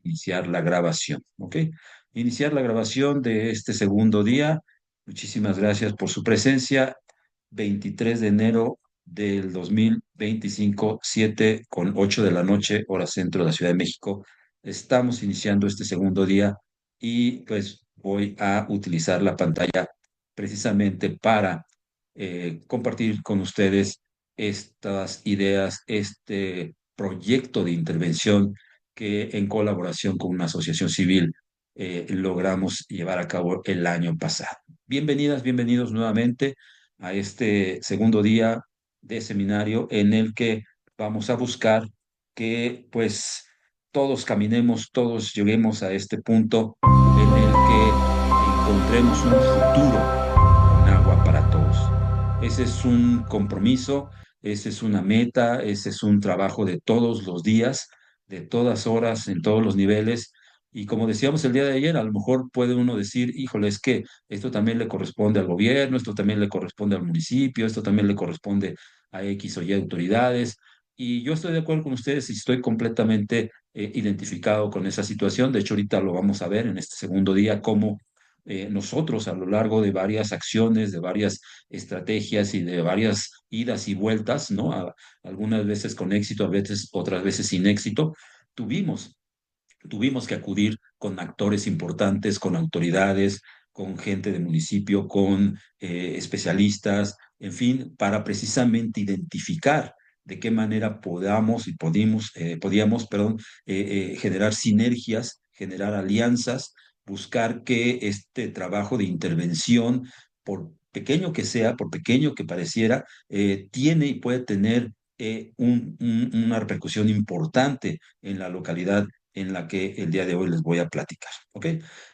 iniciar la grabación, ¿ok? Iniciar la grabación de este segundo día. Muchísimas gracias por su presencia. 23 de enero del 2025, 7:08 de la noche, hora centro de la Ciudad de México. Estamos iniciando este segundo día y pues voy a utilizar la pantalla precisamente para compartir con ustedes estas ideas, este proyecto de intervención que en colaboración con una asociación civil logramos llevar a cabo el año pasado. Bienvenidas, bienvenidos nuevamente a este segundo día de seminario en el que vamos a buscar que pues todos caminemos, todos lleguemos a este punto en el que encontremos un futuro con agua para todos. Ese es un compromiso, esa es una meta, ese es un trabajo de todos los días, de todas horas, en todos los niveles. Y como decíamos el día de ayer, a lo mejor puede uno decir, híjole, es que esto también le corresponde al gobierno, esto también le corresponde al municipio, esto también le corresponde a X o Y autoridades. Y yo estoy de acuerdo con ustedes y estoy completamente identificado con esa situación. De hecho, ahorita lo vamos a ver en este segundo día, cómo nosotros a lo largo de varias acciones, de varias estrategias y de varias idas y vueltas, ¿no? Algunas veces con éxito, a veces, otras veces sin éxito, tuvimos tuvimos que acudir con actores importantes, con autoridades, con gente de municipio, con especialistas, en fin, para precisamente identificar de qué manera podíamos, perdón, generar sinergias, generar alianzas, buscar que este trabajo de intervención, por pequeño que sea, por pequeño que pareciera, tiene y puede tener una repercusión importante en la localidad en la que el día de hoy les voy a platicar. ¿Ok?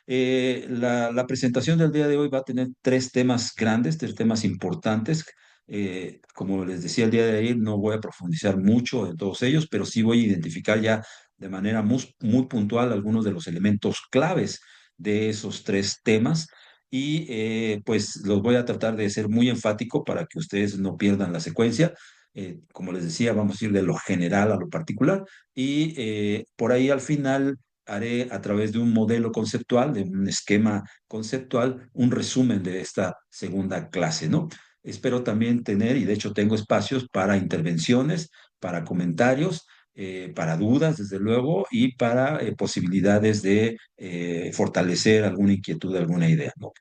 La presentación del día de hoy va a tener tres temas grandes, tres temas importantes. Como les decía el día de ayer, no voy a profundizar mucho en todos ellos, pero sí voy a identificar ya de manera muy puntual algunos de los elementos claves de esos tres temas. Y pues los voy a tratar de ser muy enfático para que ustedes no pierdan la secuencia. Como les decía, vamos a ir de lo general a lo particular y por ahí al final haré a través de un modelo conceptual, de un esquema conceptual, un resumen de esta segunda clase, ¿no? Espero también tener, y de hecho tengo espacios para intervenciones, para comentarios, para dudas, desde luego, y para posibilidades de fortalecer alguna inquietud, alguna idea, ¿no?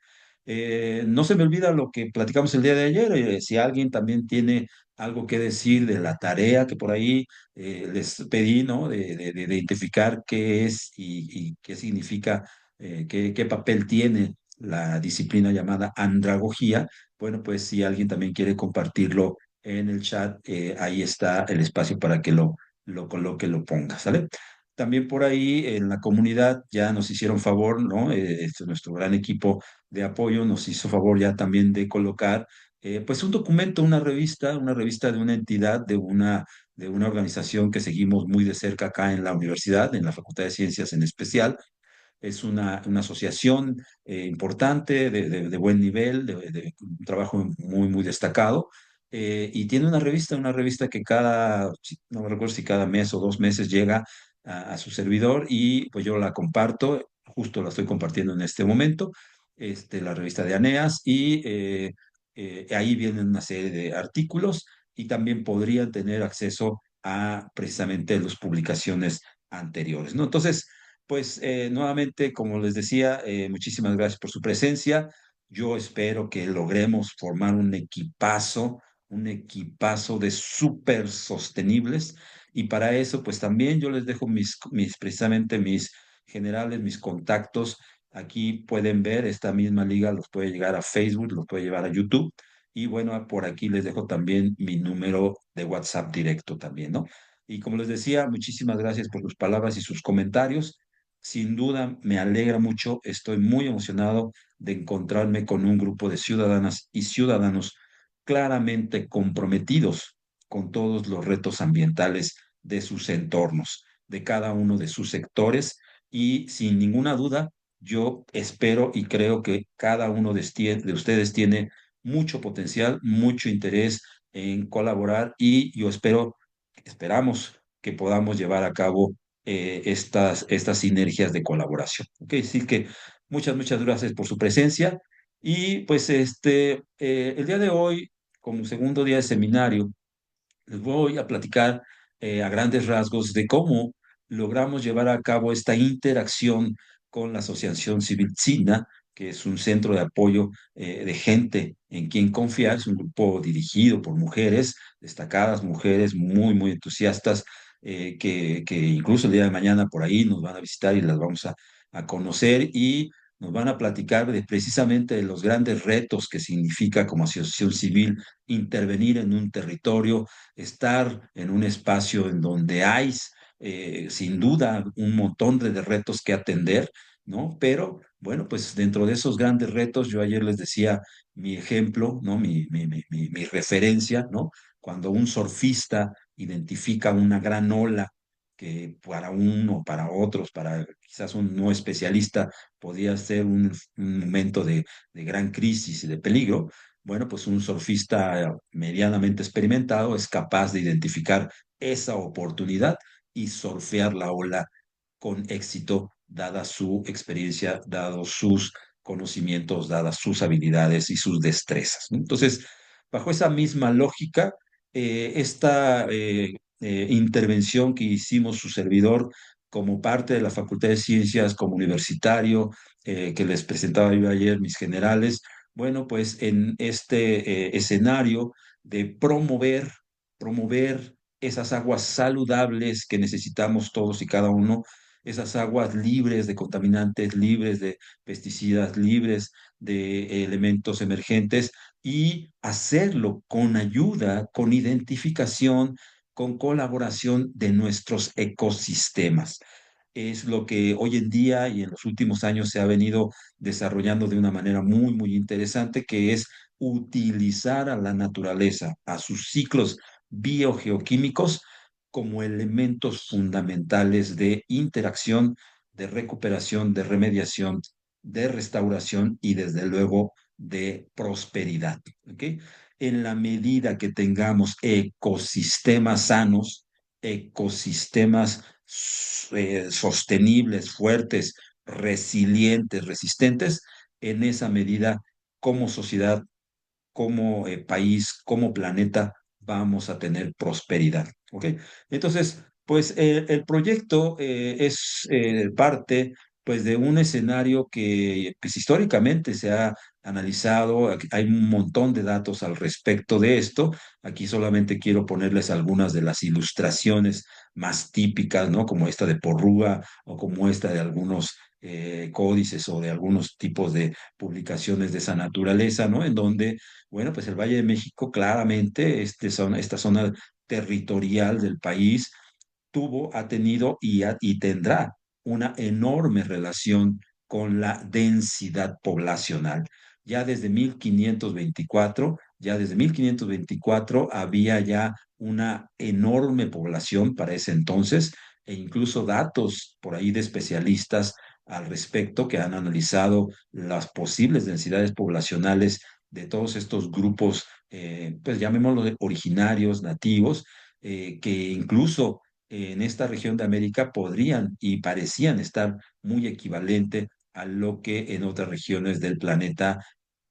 No se me olvida lo que platicamos el día de ayer. Si alguien también tiene algo que decir de la tarea que por ahí les pedí, ¿no? De identificar qué es y qué significa, qué papel tiene la disciplina llamada andragogía. Bueno, pues si alguien también quiere compartirlo en el chat, ahí está el espacio para que lo coloque, lo ponga, ¿sale? También por ahí en la comunidad ya nos hicieron favor, ¿no? Nuestro gran equipo de apoyo nos hizo favor ya también de colocar pues un documento, una revista de una entidad, de una organización que seguimos muy de cerca acá en la universidad, en la Facultad de Ciencias en especial. Es una asociación importante, de buen nivel, de un trabajo muy, muy destacado. Y tiene una revista que no me recuerdo si cada mes o 2 meses llega a su servidor y pues yo la comparto, justo la estoy compartiendo en este momento, la revista de Aneas y ahí vienen una serie de artículos y también podrían tener acceso a precisamente las publicaciones anteriores, ¿no? Entonces, pues nuevamente, como les decía, muchísimas gracias por su presencia. Yo espero que logremos formar un equipazo de súper sostenibles. Y para eso, pues también yo les dejo precisamente mis generales, mis contactos. Aquí pueden ver esta misma liga, los puede llegar a Facebook, los puede llevar a YouTube. Y bueno, por aquí les dejo también mi número de WhatsApp directo también, ¿no? Y como les decía, muchísimas gracias por sus palabras y sus comentarios. Sin duda, me alegra mucho, estoy muy emocionado de encontrarme con un grupo de ciudadanas y ciudadanos claramente comprometidos con todos los retos ambientales de sus entornos, de cada uno de sus sectores y sin ninguna duda, yo espero y creo que cada uno de ustedes tiene mucho potencial, mucho interés en colaborar y yo esperamos que podamos llevar a cabo estas sinergias de colaboración. Ok, decir que muchas gracias por su presencia y pues el día de hoy, como segundo día de seminario, les voy a platicar a grandes rasgos de cómo logramos llevar a cabo esta interacción con la Asociación Civil SINA, que es un centro de apoyo de gente en quien confiar. Es un grupo dirigido por mujeres, destacadas mujeres muy entusiastas, que incluso el día de mañana por ahí nos van a visitar y las vamos a conocer y nos van a platicar de precisamente de los grandes retos que significa como asociación civil intervenir en un territorio, estar en un espacio en donde hay, sin duda, un montón de retos que atender, ¿no? Pero, bueno, pues dentro de esos grandes retos, yo ayer les decía mi ejemplo, ¿no? Mi referencia, ¿no? Cuando un surfista identifica una gran ola que para uno, para otros, para quizás un no especialista, podía ser un momento de gran crisis y de peligro. Bueno, pues un surfista medianamente experimentado es capaz de identificar esa oportunidad y surfear la ola con éxito, dada su experiencia, dados sus conocimientos, dadas sus habilidades y sus destrezas, ¿no? Entonces, bajo esa misma lógica, esta intervención que hicimos su servidor como parte de la Facultad de Ciencias como universitario, que les presentaba yo ayer, mis generales, bueno, pues en este escenario de promover esas aguas saludables que necesitamos todos y cada uno, esas aguas libres de contaminantes, libres de pesticidas, libres de elementos emergentes y hacerlo con ayuda, con identificación, con colaboración de nuestros ecosistemas. Es lo que hoy en día y en los últimos años se ha venido desarrollando de una manera muy interesante, que es utilizar a la naturaleza, a sus ciclos biogeoquímicos como elementos fundamentales de interacción, de recuperación, de remediación, de restauración y desde luego de prosperidad. ¿Ok? En la medida que tengamos ecosistemas sanos, ecosistemas sostenibles, fuertes, resilientes, resistentes, en esa medida, como sociedad, como país, como planeta, vamos a tener prosperidad. ¿Ok? Entonces, pues el proyecto es parte pues de un escenario que pues, históricamente se ha analizado. Hay un montón de datos al respecto de esto. Aquí solamente quiero ponerles algunas de las ilustraciones más típicas, ¿no? Como esta de Porrúa o como esta de algunos códices o de algunos tipos de publicaciones de esa naturaleza, ¿no? En donde bueno, pues el Valle de México claramente, esta zona territorial del país, ha tenido y tendrá una enorme relación con la densidad poblacional. Ya desde 1524 había ya una enorme población para ese entonces, e incluso datos por ahí de especialistas al respecto que han analizado las posibles densidades poblacionales de todos estos grupos, pues llamémoslo originarios, nativos, que incluso en esta región de América podrían y parecían estar muy equivalente a lo que en otras regiones del planeta,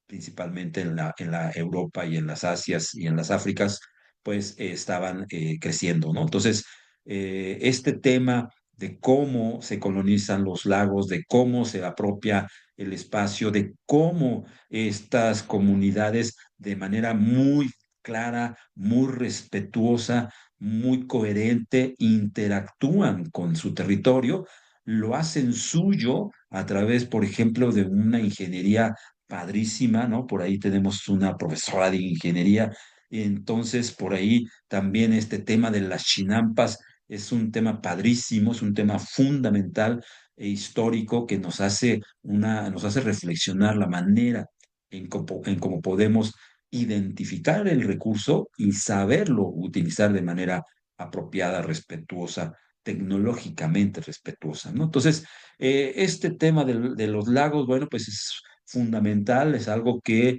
principalmente en la Europa y en las Asias y en las Áfricas, pues estaban creciendo, ¿no? Entonces, este tema de cómo se colonizan los lagos, de cómo se apropia el espacio, de cómo estas comunidades de manera muy clara, muy respetuosa, muy coherente, interactúan con su territorio, lo hacen suyo a través, por ejemplo, de una ingeniería padrísima, ¿no? Por ahí tenemos una profesora de ingeniería, entonces por ahí también este tema de las chinampas es un tema padrísimo, es un tema fundamental e histórico que nos hace reflexionar la manera en cómo podemos identificar el recurso y saberlo utilizar de manera apropiada, respetuosa, tecnológicamente respetuosa, ¿no? Entonces, este tema de los lagos, bueno, pues es fundamental, es algo que,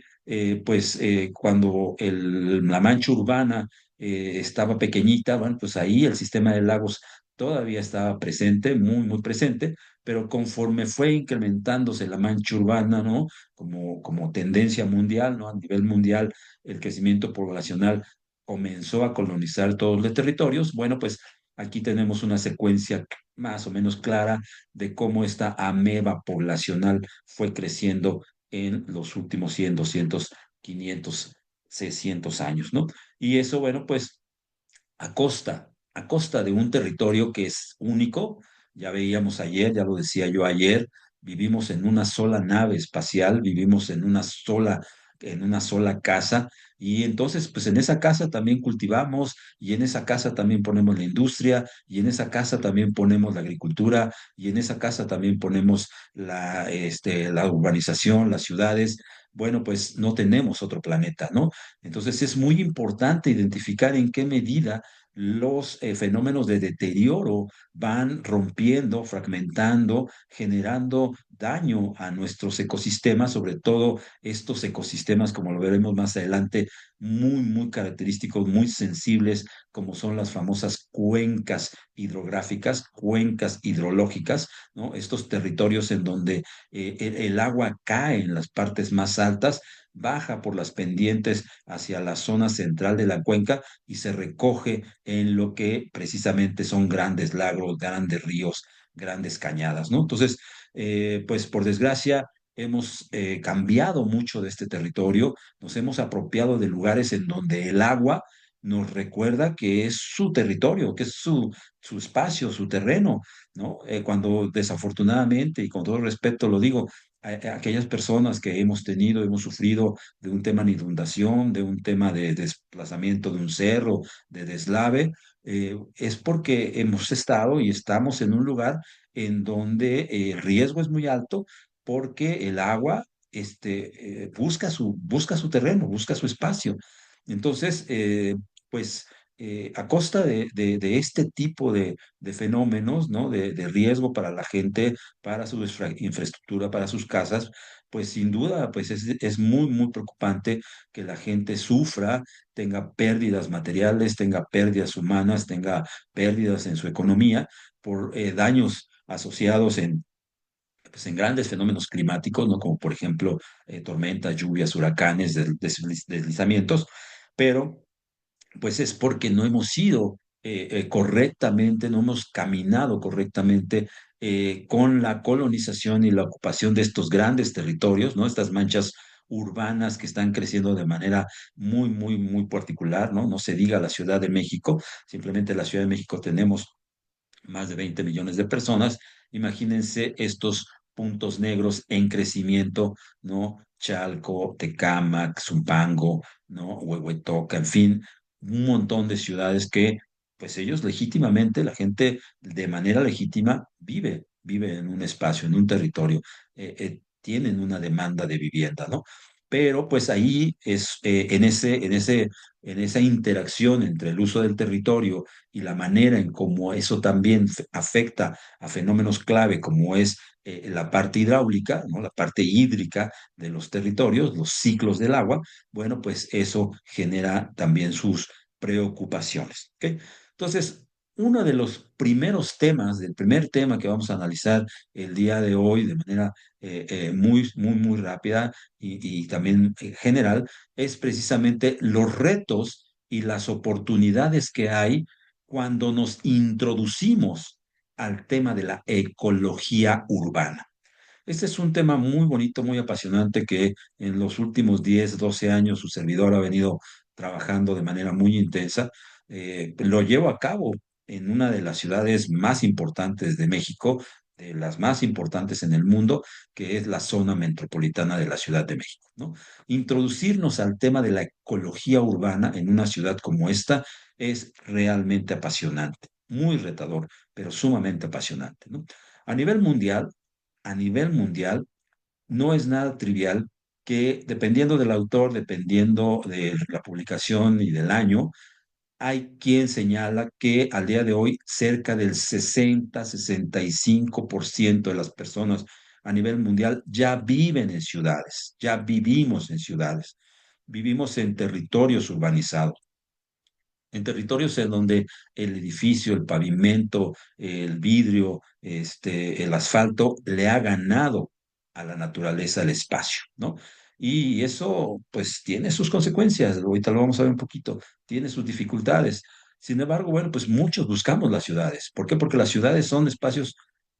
cuando la mancha urbana estaba pequeñita, bueno, pues ahí el sistema de lagos todavía estaba presente, muy, muy presente, pero conforme fue incrementándose la mancha urbana, ¿no? Como tendencia mundial, ¿no? A nivel mundial, el crecimiento poblacional comenzó a colonizar todos los territorios. Bueno, pues aquí tenemos una secuencia más o menos clara de cómo esta ameba poblacional fue creciendo en los últimos 100, 200, 500, 600 años, ¿no? Y eso, bueno, pues a costa de un territorio que es único. Ya veíamos ayer, ya lo decía yo ayer, vivimos en una sola nave espacial, vivimos en una sola casa, y entonces, pues en esa casa también cultivamos, y en esa casa también ponemos la industria, y en esa casa también ponemos la agricultura, y en esa casa también ponemos la urbanización, las ciudades. Bueno, pues no tenemos otro planeta, ¿no? Entonces es muy importante identificar en qué medida los fenómenos de deterioro van rompiendo, fragmentando, generando daño a nuestros ecosistemas, sobre todo estos ecosistemas, como lo veremos más adelante, muy, muy característicos, muy sensibles, como son las famosas cuencas hidrográficas, cuencas hidrológicas, ¿no? Estos territorios en donde el agua cae en las partes más altas, baja por las pendientes hacia la zona central de la cuenca y se recoge en lo que precisamente son grandes lagos, grandes ríos, grandes cañadas, ¿no? Entonces, pues por desgracia, hemos cambiado mucho de este territorio, nos hemos apropiado de lugares en donde el agua nos recuerda que es su territorio, que es su espacio, su terreno, ¿no? Cuando desafortunadamente, y con todo respeto lo digo, aquellas personas que hemos tenido, hemos sufrido de un tema de inundación, de un tema de desplazamiento de un cerro, de deslave, es porque hemos estado y estamos en un lugar en donde el riesgo es muy alto porque el agua busca su terreno, busca su espacio. Entonces, pues a costa de este tipo de fenómenos, ¿no? De riesgo para la gente, para su infraestructura, para sus casas, pues sin duda, pues es muy, muy preocupante que la gente sufra, tenga pérdidas materiales, tenga pérdidas humanas, tenga pérdidas en su economía por daños asociados pues, en grandes fenómenos climáticos, ¿no? Como por ejemplo tormentas, lluvias, huracanes, deslizamientos, pero pues es porque no hemos ido correctamente, no hemos caminado correctamente con la colonización y la ocupación de estos grandes territorios, ¿no? Estas manchas urbanas que están creciendo de manera muy, muy, muy particular, ¿no? No se diga la Ciudad de México, simplemente en la Ciudad de México tenemos más de 20 millones de personas. Imagínense estos puntos negros en crecimiento, ¿no? Chalco, Tecámac, Zumpango, ¿no? Huehuetoca, en fin, un montón de ciudades que, pues ellos legítimamente, la gente de manera legítima vive en un espacio, en un territorio, tienen una demanda de vivienda, ¿no? Pero pues ahí es en esa interacción entre el uso del territorio y la manera en cómo eso también afecta a fenómenos clave como es la parte hidráulica, ¿no? La parte hídrica de los territorios, los ciclos del agua, bueno, pues eso genera también sus preocupaciones. ¿Ok? Entonces, uno de los primeros temas, del primer tema que vamos a analizar el día de hoy de manera muy, muy, muy rápida y también general, es precisamente los retos y las oportunidades que hay cuando nos introducimos al tema de la ecología urbana. Este es un tema muy bonito, muy apasionante que en los últimos 10, 12 años su servidor ha venido trabajando de manera muy intensa. Lo llevo a cabo en una de las ciudades más importantes de México, de las más importantes en el mundo, que es la zona metropolitana de la Ciudad de México, ¿no? Introducirnos al tema de la ecología urbana en una ciudad como esta es realmente apasionante, muy retador, pero sumamente apasionante, ¿no? A nivel mundial, a nivel mundial, no es nada trivial que dependiendo del autor, dependiendo de la publicación y del año, hay quien señala que al día de hoy cerca del 60-65% de las personas a nivel mundial ya viven en ciudades, ya vivimos en ciudades, vivimos en territorios urbanizados. En territorios en donde el edificio, el pavimento, el vidrio, el asfalto le ha ganado a la naturaleza el espacio, ¿no? Y eso, pues, tiene sus consecuencias. Ahorita lo vamos a ver un poquito. Tiene sus dificultades. Sin embargo, bueno, pues muchos buscamos las ciudades. ¿Por qué? Porque las ciudades son espacios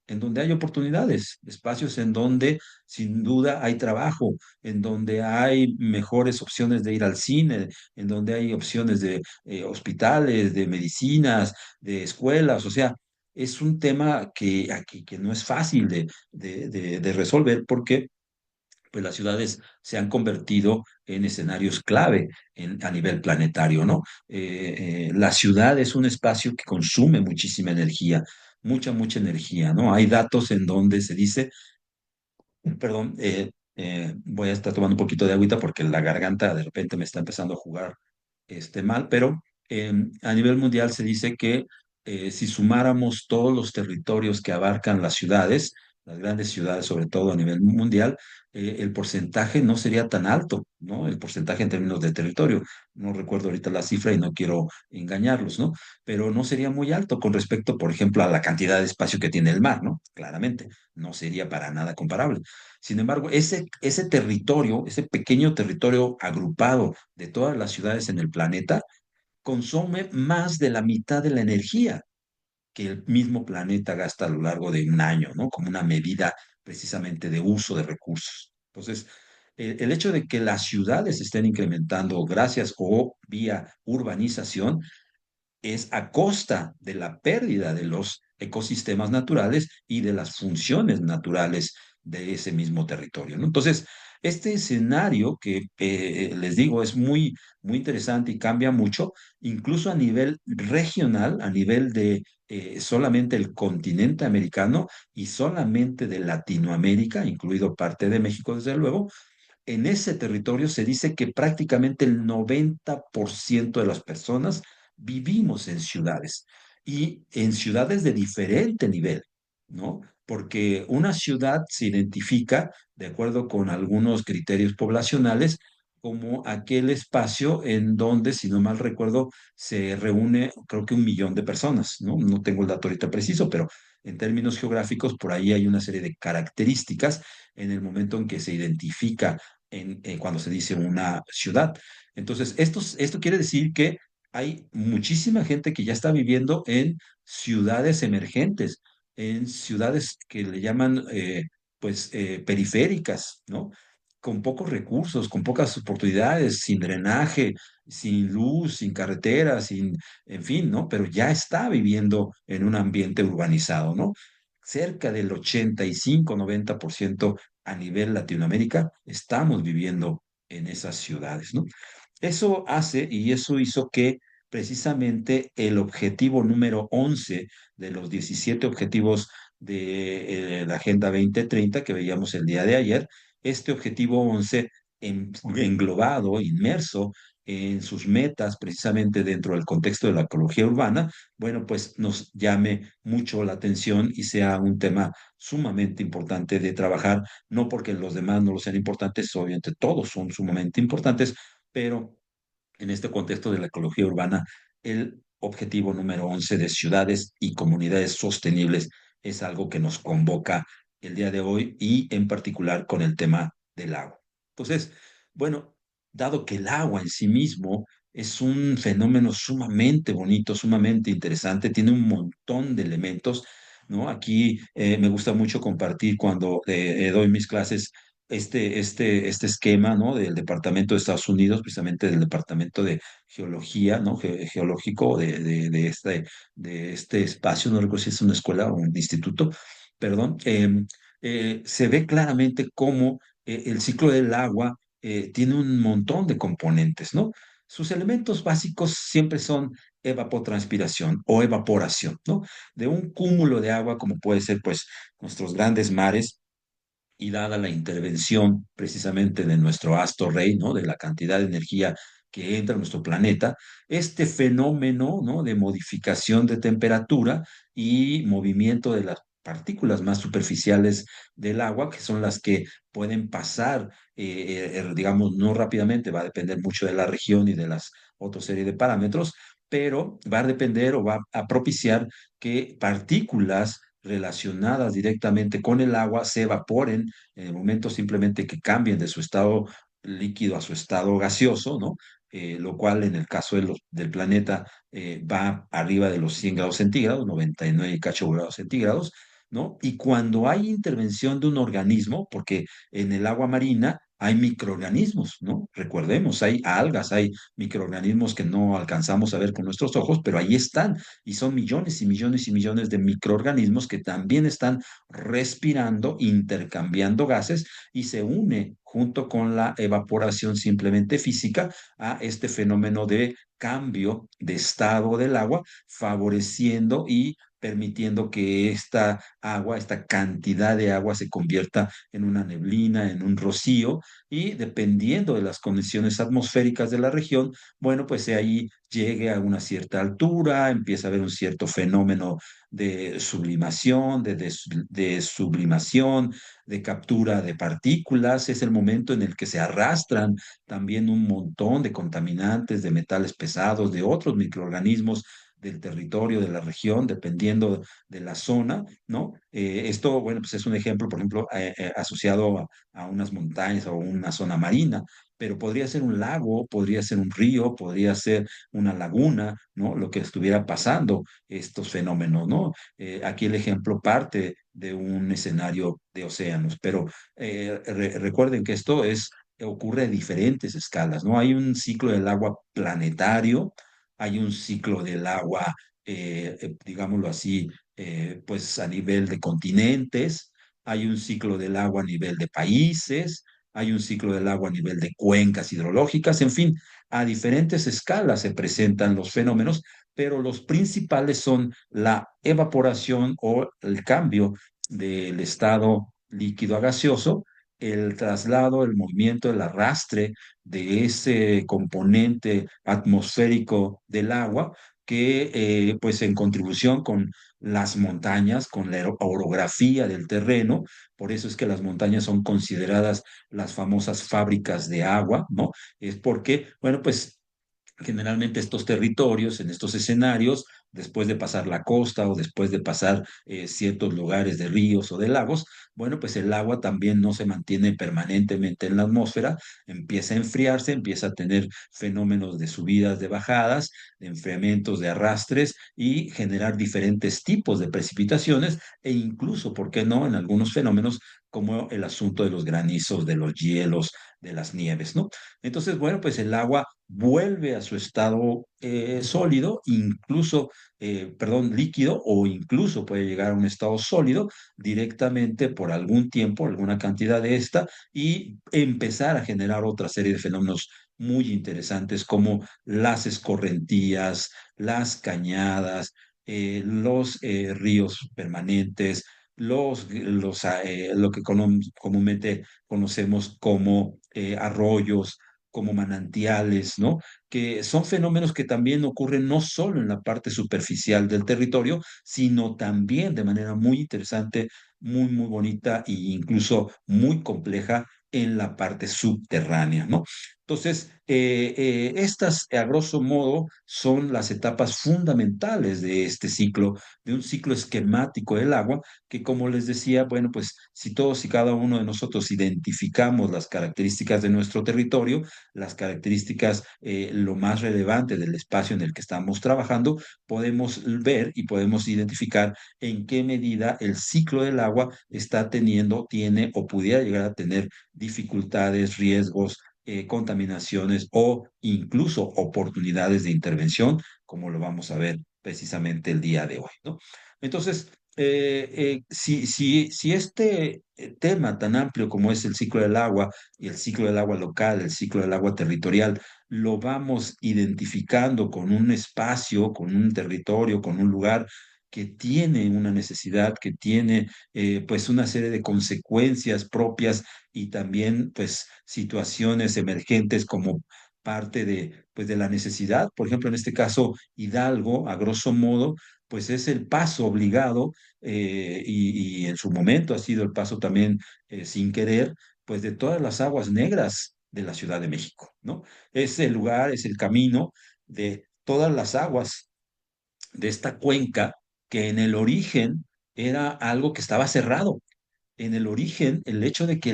en donde hay oportunidades, espacios en donde sin duda hay trabajo, en donde hay mejores opciones de ir al cine, en donde hay opciones de hospitales, de medicinas, de escuelas, o sea, es un tema que aquí que no es fácil de resolver porque pues las ciudades se han convertido en escenarios clave a nivel planetario, ¿no? La ciudad es un espacio que consume muchísima energía, mucha energía, ¿no? Hay datos en donde se dice perdón, voy a estar tomando un poquito de agüita porque la garganta de repente me está empezando a jugar mal, pero a nivel mundial se dice que si sumáramos todos los territorios que abarcan las ciudades, las grandes ciudades sobre todo a nivel mundial, el porcentaje no sería tan alto, ¿no? El porcentaje en términos de territorio. No recuerdo ahorita la cifra y no quiero engañarlos, ¿no? Pero no sería muy alto con respecto, por ejemplo, a la cantidad de espacio que tiene el mar, ¿no? Claramente, no sería para nada comparable. Sin embargo, ese territorio, ese pequeño territorio agrupado de todas las ciudades en el planeta, consume más de la mitad de la energía que el mismo planeta gasta a lo largo de un año, ¿no? Como una medida precisamente de uso de recursos. Entonces, el hecho de que las ciudades estén incrementando gracias o vía urbanización es a costa de la pérdida de los ecosistemas naturales y de las funciones naturales de ese mismo territorio, ¿no? Entonces, este escenario que les digo es muy interesante y cambia mucho, incluso a nivel regional, a nivel de solamente el continente americano y solamente de Latinoamérica, incluido parte de México, desde luego, en ese territorio se dice que prácticamente el 90% de las personas vivimos en ciudades y en ciudades de diferente nivel, ¿no? Porque una ciudad se identifica, de acuerdo con algunos criterios poblacionales, como aquel espacio en donde, si no mal recuerdo, se reúne, creo que 1 millón de personas, ¿no? No tengo el dato ahorita preciso, pero en términos geográficos, por ahí hay una serie de características en el momento en que se identifica cuando se dice una ciudad. Entonces, esto quiere decir que hay muchísima gente que ya está viviendo en ciudades emergentes, en ciudades que le llaman, periféricas, ¿no? Con pocos recursos, con pocas oportunidades, sin drenaje, sin luz, sin carreteras, en fin, ¿no? Pero ya está viviendo en un ambiente urbanizado, ¿no? Cerca del 85-90% a nivel Latinoamérica estamos viviendo en esas ciudades, ¿no? Eso hace y eso hizo que precisamente el objetivo número 11 de los 17 objetivos de la Agenda 2030 que veíamos el día de ayer, este objetivo 11 englobado, inmerso en sus metas, precisamente dentro del contexto de la ecología urbana, bueno, pues nos llame mucho la atención y sea un tema sumamente importante de trabajar, no porque los demás no lo sean importantes, obviamente todos son sumamente importantes, pero en este contexto de la ecología urbana, el objetivo número 11 de ciudades y comunidades sostenibles es algo que nos convoca el día de hoy y en particular con el tema del agua. Entonces, bueno, dado que el agua en sí mismo es un fenómeno sumamente bonito, sumamente interesante, tiene un montón de elementos, ¿no? Aquí me gusta mucho compartir cuando doy mis clases este esquema, ¿no? Del Departamento de Estados Unidos, precisamente del Departamento de Geología, ¿no? Geológico de este espacio, no recuerdo si es una escuela o un instituto, perdón, se ve claramente cómo el ciclo del agua tiene un montón de componentes, ¿no? Sus elementos básicos siempre son evapotranspiración o evaporación, ¿no? De un cúmulo de agua como puede ser, pues, nuestros grandes mares, y dada la intervención precisamente de nuestro astro rey, ¿no? De la cantidad de energía que entra a nuestro planeta, este fenómeno, ¿no? De modificación de temperatura y movimiento de las partículas más superficiales del agua, que son las que pueden pasar, digamos, no rápidamente, va a depender mucho de la región y de las otra serie de parámetros, pero va a depender o va a propiciar que partículas relacionadas directamente con el agua se evaporen en el momento simplemente que cambien de su estado líquido a su estado gaseoso, ¿no? Lo cual en el caso del planeta va arriba de los 100 grados centígrados, 99 y cacho grados centígrados, ¿no? Y cuando hay intervención de un organismo, porque en el agua marina hay microorganismos, ¿no? Recordemos, hay algas, hay microorganismos que no alcanzamos a ver con nuestros ojos, pero ahí están, y son millones y millones y millones de microorganismos que también están respirando, intercambiando gases y se une junto con la evaporación simplemente física a este fenómeno de cambio de estado del agua, favoreciendo y permitiendo que esta agua, esta cantidad de agua se convierta en una neblina, en un rocío, y dependiendo de las condiciones atmosféricas de la región, bueno, pues de ahí llegue a una cierta altura, empieza a haber un cierto fenómeno de sublimación, de sublimación, de captura de partículas, es el momento en el que se arrastran también un montón de contaminantes, de metales pesados, de otros microorganismos del territorio, de la región, dependiendo de la zona, ¿no? Esto, bueno, pues es un ejemplo, por ejemplo, asociado a unas montañas o una zona marina, pero podría ser un lago, podría ser un río, podría ser una laguna, ¿no? Lo que estuviera pasando, estos fenómenos, ¿no? Aquí el ejemplo parte de un escenario de océanos, pero recuerden que esto ocurre a diferentes escalas, ¿no? Hay un ciclo del agua planetario, hay un ciclo del agua, digámoslo así, pues a nivel de continentes, hay un ciclo del agua a nivel de países, hay un ciclo del agua a nivel de cuencas hidrológicas, en fin, a diferentes escalas se presentan los fenómenos, pero los principales son la evaporación o el cambio del estado líquido a gaseoso, el traslado, el movimiento, el arrastre de ese componente atmosférico del agua que pues en contribución con las montañas, con la orografía del terreno, por eso es que las montañas son consideradas las famosas fábricas de agua, ¿no? Es porque, bueno, pues generalmente estos territorios, en estos escenarios, después de pasar la costa o después de pasar ciertos lugares de ríos o de lagos, bueno, pues el agua también no se mantiene permanentemente en la atmósfera, empieza a enfriarse, empieza a tener fenómenos de subidas, de bajadas, de enfriamientos, de arrastres y generar diferentes tipos de precipitaciones e incluso, ¿por qué no?, en algunos fenómenos como el asunto de los granizos, de los hielos, de las nieves, ¿no? Entonces, bueno, pues el agua vuelve a su estado sólido, incluso, perdón, líquido, o incluso puede llegar a un estado sólido directamente por algún tiempo, alguna cantidad de esta, y empezar a generar otra serie de fenómenos muy interesantes como las escorrentías, las cañadas, los ríos permanentes, lo que comúnmente conocemos como arroyos, como manantiales, ¿no? Que son fenómenos que también ocurren no solo en la parte superficial del territorio, sino también de manera muy interesante, muy, muy bonita e incluso muy compleja en la parte subterránea, ¿no? Entonces, estas, a grosso modo, son las etapas fundamentales de este ciclo, de un ciclo esquemático del agua, que como les decía, bueno, pues si todos y cada uno de nosotros identificamos las características de nuestro territorio, las características, lo más relevante del espacio en el que estamos trabajando, podemos ver y podemos identificar en qué medida el ciclo del agua está teniendo, tiene o pudiera llegar a tener dificultades, riesgos, contaminaciones o incluso oportunidades de intervención, como lo vamos a ver precisamente el día de hoy, ¿no? Entonces, si este tema tan amplio como es el ciclo del agua y el ciclo del agua local, el ciclo del agua territorial, lo vamos identificando con un espacio, con un territorio, con un lugar que tiene una necesidad, que tiene pues una serie de consecuencias propias y también pues situaciones emergentes como parte de pues de la necesidad. Por ejemplo, en este caso, Hidalgo, a grosso modo, pues es el paso obligado y en su momento ha sido el paso también sin querer, pues de todas las aguas negras de la Ciudad de México, ¿no? Es el lugar, es el camino de todas las aguas de esta cuenca, que en el origen era algo que estaba cerrado. En el origen, el hecho de que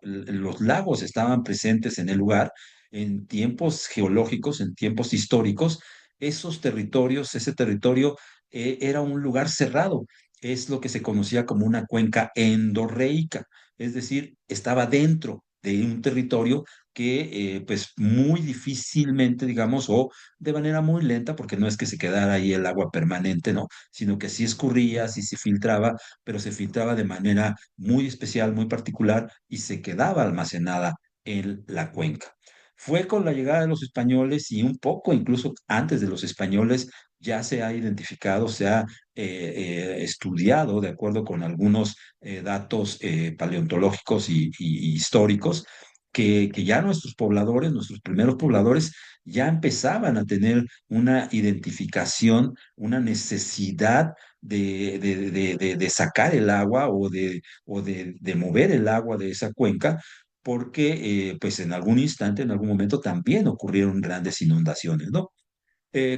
los lagos estaban presentes en el lugar en tiempos geológicos, en tiempos históricos, esos territorios, ese territorio era un lugar cerrado. Es lo que se conocía como una cuenca endorreica, es decir, estaba dentro de un territorio que pues muy difícilmente, digamos, o de manera muy lenta, porque no es que se quedara ahí el agua permanente, ¿no? Sino que sí escurría, sí se filtraba, pero se filtraba de manera muy especial, muy particular, y se quedaba almacenada en la cuenca. Fue con la llegada de los españoles y un poco incluso antes de los españoles ya se ha identificado, se ha estudiado de acuerdo con algunos datos paleontológicos y históricos, que ya nuestros pobladores, nuestros primeros pobladores, ya empezaban a tener una identificación, una necesidad de sacar el agua o de mover el agua de esa cuenca, porque pues en algún instante, en algún momento también ocurrieron grandes inundaciones, ¿no?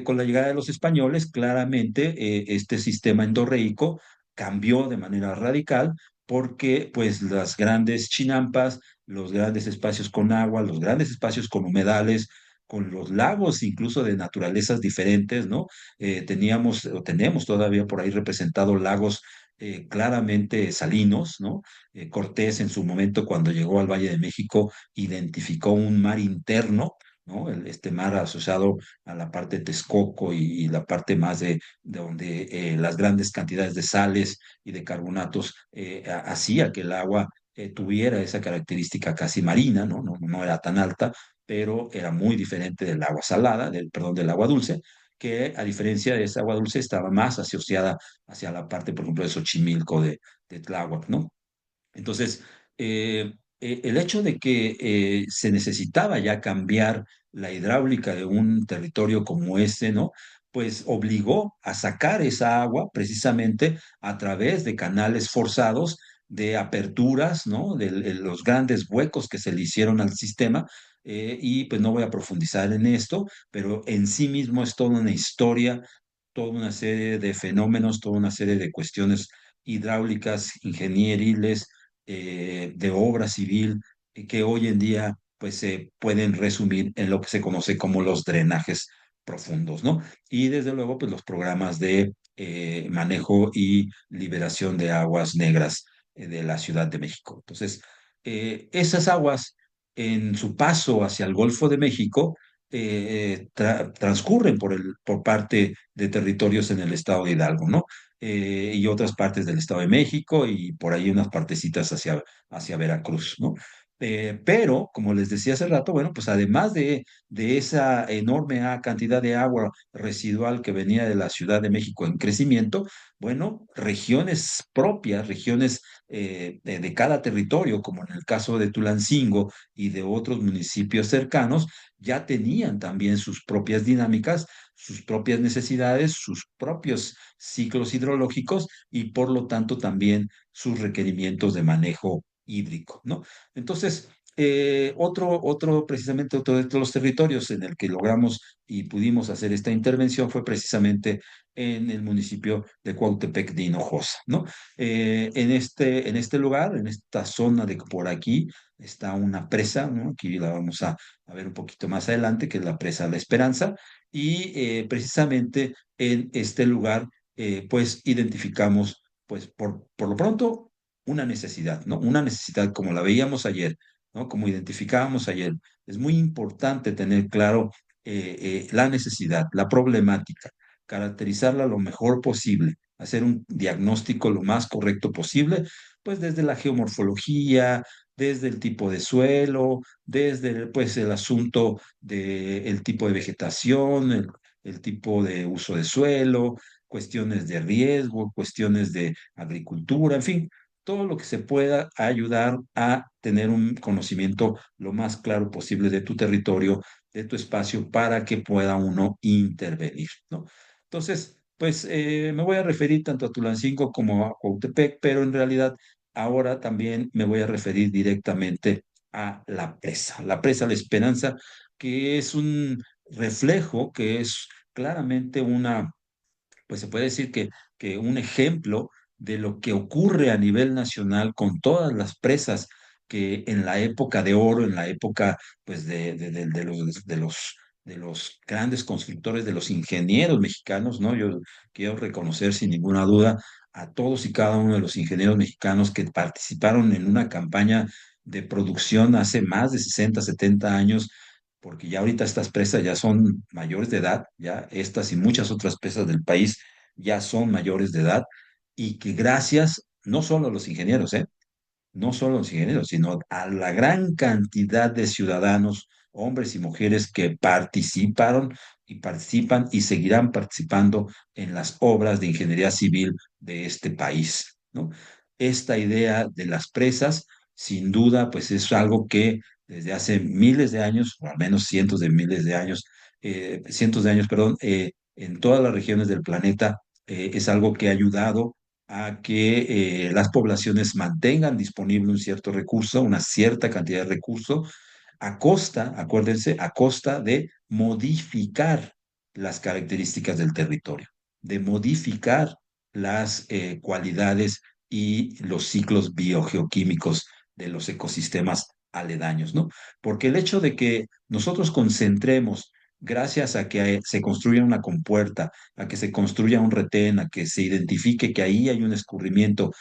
Con la llegada de los españoles, claramente este sistema endorreico cambió de manera radical porque pues las grandes chinampas, los grandes espacios con agua, los grandes espacios con humedales, con los lagos incluso de naturalezas diferentes, ¿no? Teníamos o tenemos todavía por ahí representados lagos claramente salinos, ¿no? Cortés en su momento cuando llegó al Valle de México identificó un mar interno, ¿no? Este mar asociado a la parte de Texcoco y la parte más de donde las grandes cantidades de sales y de carbonatos hacía que el agua tuviera esa característica casi marina, ¿no? No era tan alta, pero era muy diferente del agua salada, perdón, del agua dulce, que a diferencia de esa agua dulce estaba más asociada hacia la parte, por ejemplo, de Xochimilco, de Tláhuac, ¿no? Entonces, el hecho de que se necesitaba ya cambiar la hidráulica de un territorio como ese, ¿no? Pues obligó a sacar esa agua precisamente a través de canales forzados, de aperturas, ¿no? De los grandes huecos que se le hicieron al sistema. Y pues no voy a profundizar en esto, pero en sí mismo es toda una historia, toda una serie de fenómenos, toda una serie de cuestiones hidráulicas, ingenieriles, de obra civil, que hoy en día pues se pueden resumir en lo que se conoce como los drenajes profundos, ¿no? Y desde luego pues los programas de manejo y liberación de aguas negras de la Ciudad de México. Entonces, esas aguas en su paso hacia el Golfo de México transcurren por parte de territorios en el estado de Hidalgo, ¿no? Y otras partes del Estado de México y por ahí unas partecitas hacia Veracruz, ¿no? Pero, como les decía hace rato, bueno, pues además de esa enorme cantidad de agua residual que venía de la Ciudad de México en crecimiento, bueno, regiones propias, regiones de cada territorio, como en el caso de Tulancingo y de otros municipios cercanos, ya tenían también sus propias dinámicas, sus propias necesidades, sus propios ciclos hidrológicos y por lo tanto también sus requerimientos de manejo hídrico, ¿no? Entonces, precisamente otro de los territorios en el que logramos y pudimos hacer esta intervención fue precisamente en el municipio de Cuautepec de Hinojosa, ¿no? En este lugar, en esta zona de por aquí, está una presa, ¿no? Aquí la vamos a ver un poquito más adelante, que es la presa La Esperanza, y precisamente en este lugar pues identificamos, pues por lo pronto, una necesidad, ¿no? Una necesidad como la veíamos ayer, ¿no? Como identificábamos ayer. Es muy importante tener claro la necesidad, la problemática, caracterizarla lo mejor posible, hacer un diagnóstico lo más correcto posible, pues desde la geomorfología, desde el tipo de suelo, desde pues el asunto del tipo de vegetación, el tipo de uso de suelo, cuestiones de riesgo, cuestiones de agricultura, en fin, todo lo que se pueda ayudar a tener un conocimiento lo más claro posible de tu territorio, de tu espacio, para que pueda uno intervenir, ¿no? Entonces, pues me voy a referir tanto a Tulancingo como a Cuautepec, pero en realidad ahora también me voy a referir directamente a la presa La Esperanza, que es un reflejo, que es claramente una, pues se puede decir que un ejemplo de lo que ocurre a nivel nacional con todas las presas que en la época de oro, en la época pues de los grandes constructores, de los ingenieros mexicanos, ¿no? Yo quiero reconocer sin ninguna duda a todos y cada uno de los ingenieros mexicanos que participaron en una campaña de producción hace más de 60 70 años, porque ya ahorita estas presas ya son mayores de edad, ya estas y muchas otras presas del país ya son mayores de edad, y que gracias no solo a los ingenieros, no solo a los ingenieros, sino a la gran cantidad de ciudadanos, hombres y mujeres que participaron y participan y seguirán participando en las obras de ingeniería civil de este país, ¿no? Esta idea de las presas, sin duda, pues es algo que desde hace miles de años, o al menos cientos de miles de años, cientos de años, perdón, en todas las regiones del planeta, es algo que ha ayudado a que las poblaciones mantengan disponible un cierto recurso, una cierta cantidad de recurso, a costa, acuérdense, a costa de modificar las características del territorio, de modificar las cualidades y los ciclos biogeoquímicos de los ecosistemas aledaños, ¿no? Porque el hecho de que nosotros concentremos, gracias a que se construya una compuerta, a que se construya un retén, a que se identifique que ahí hay un escurrimiento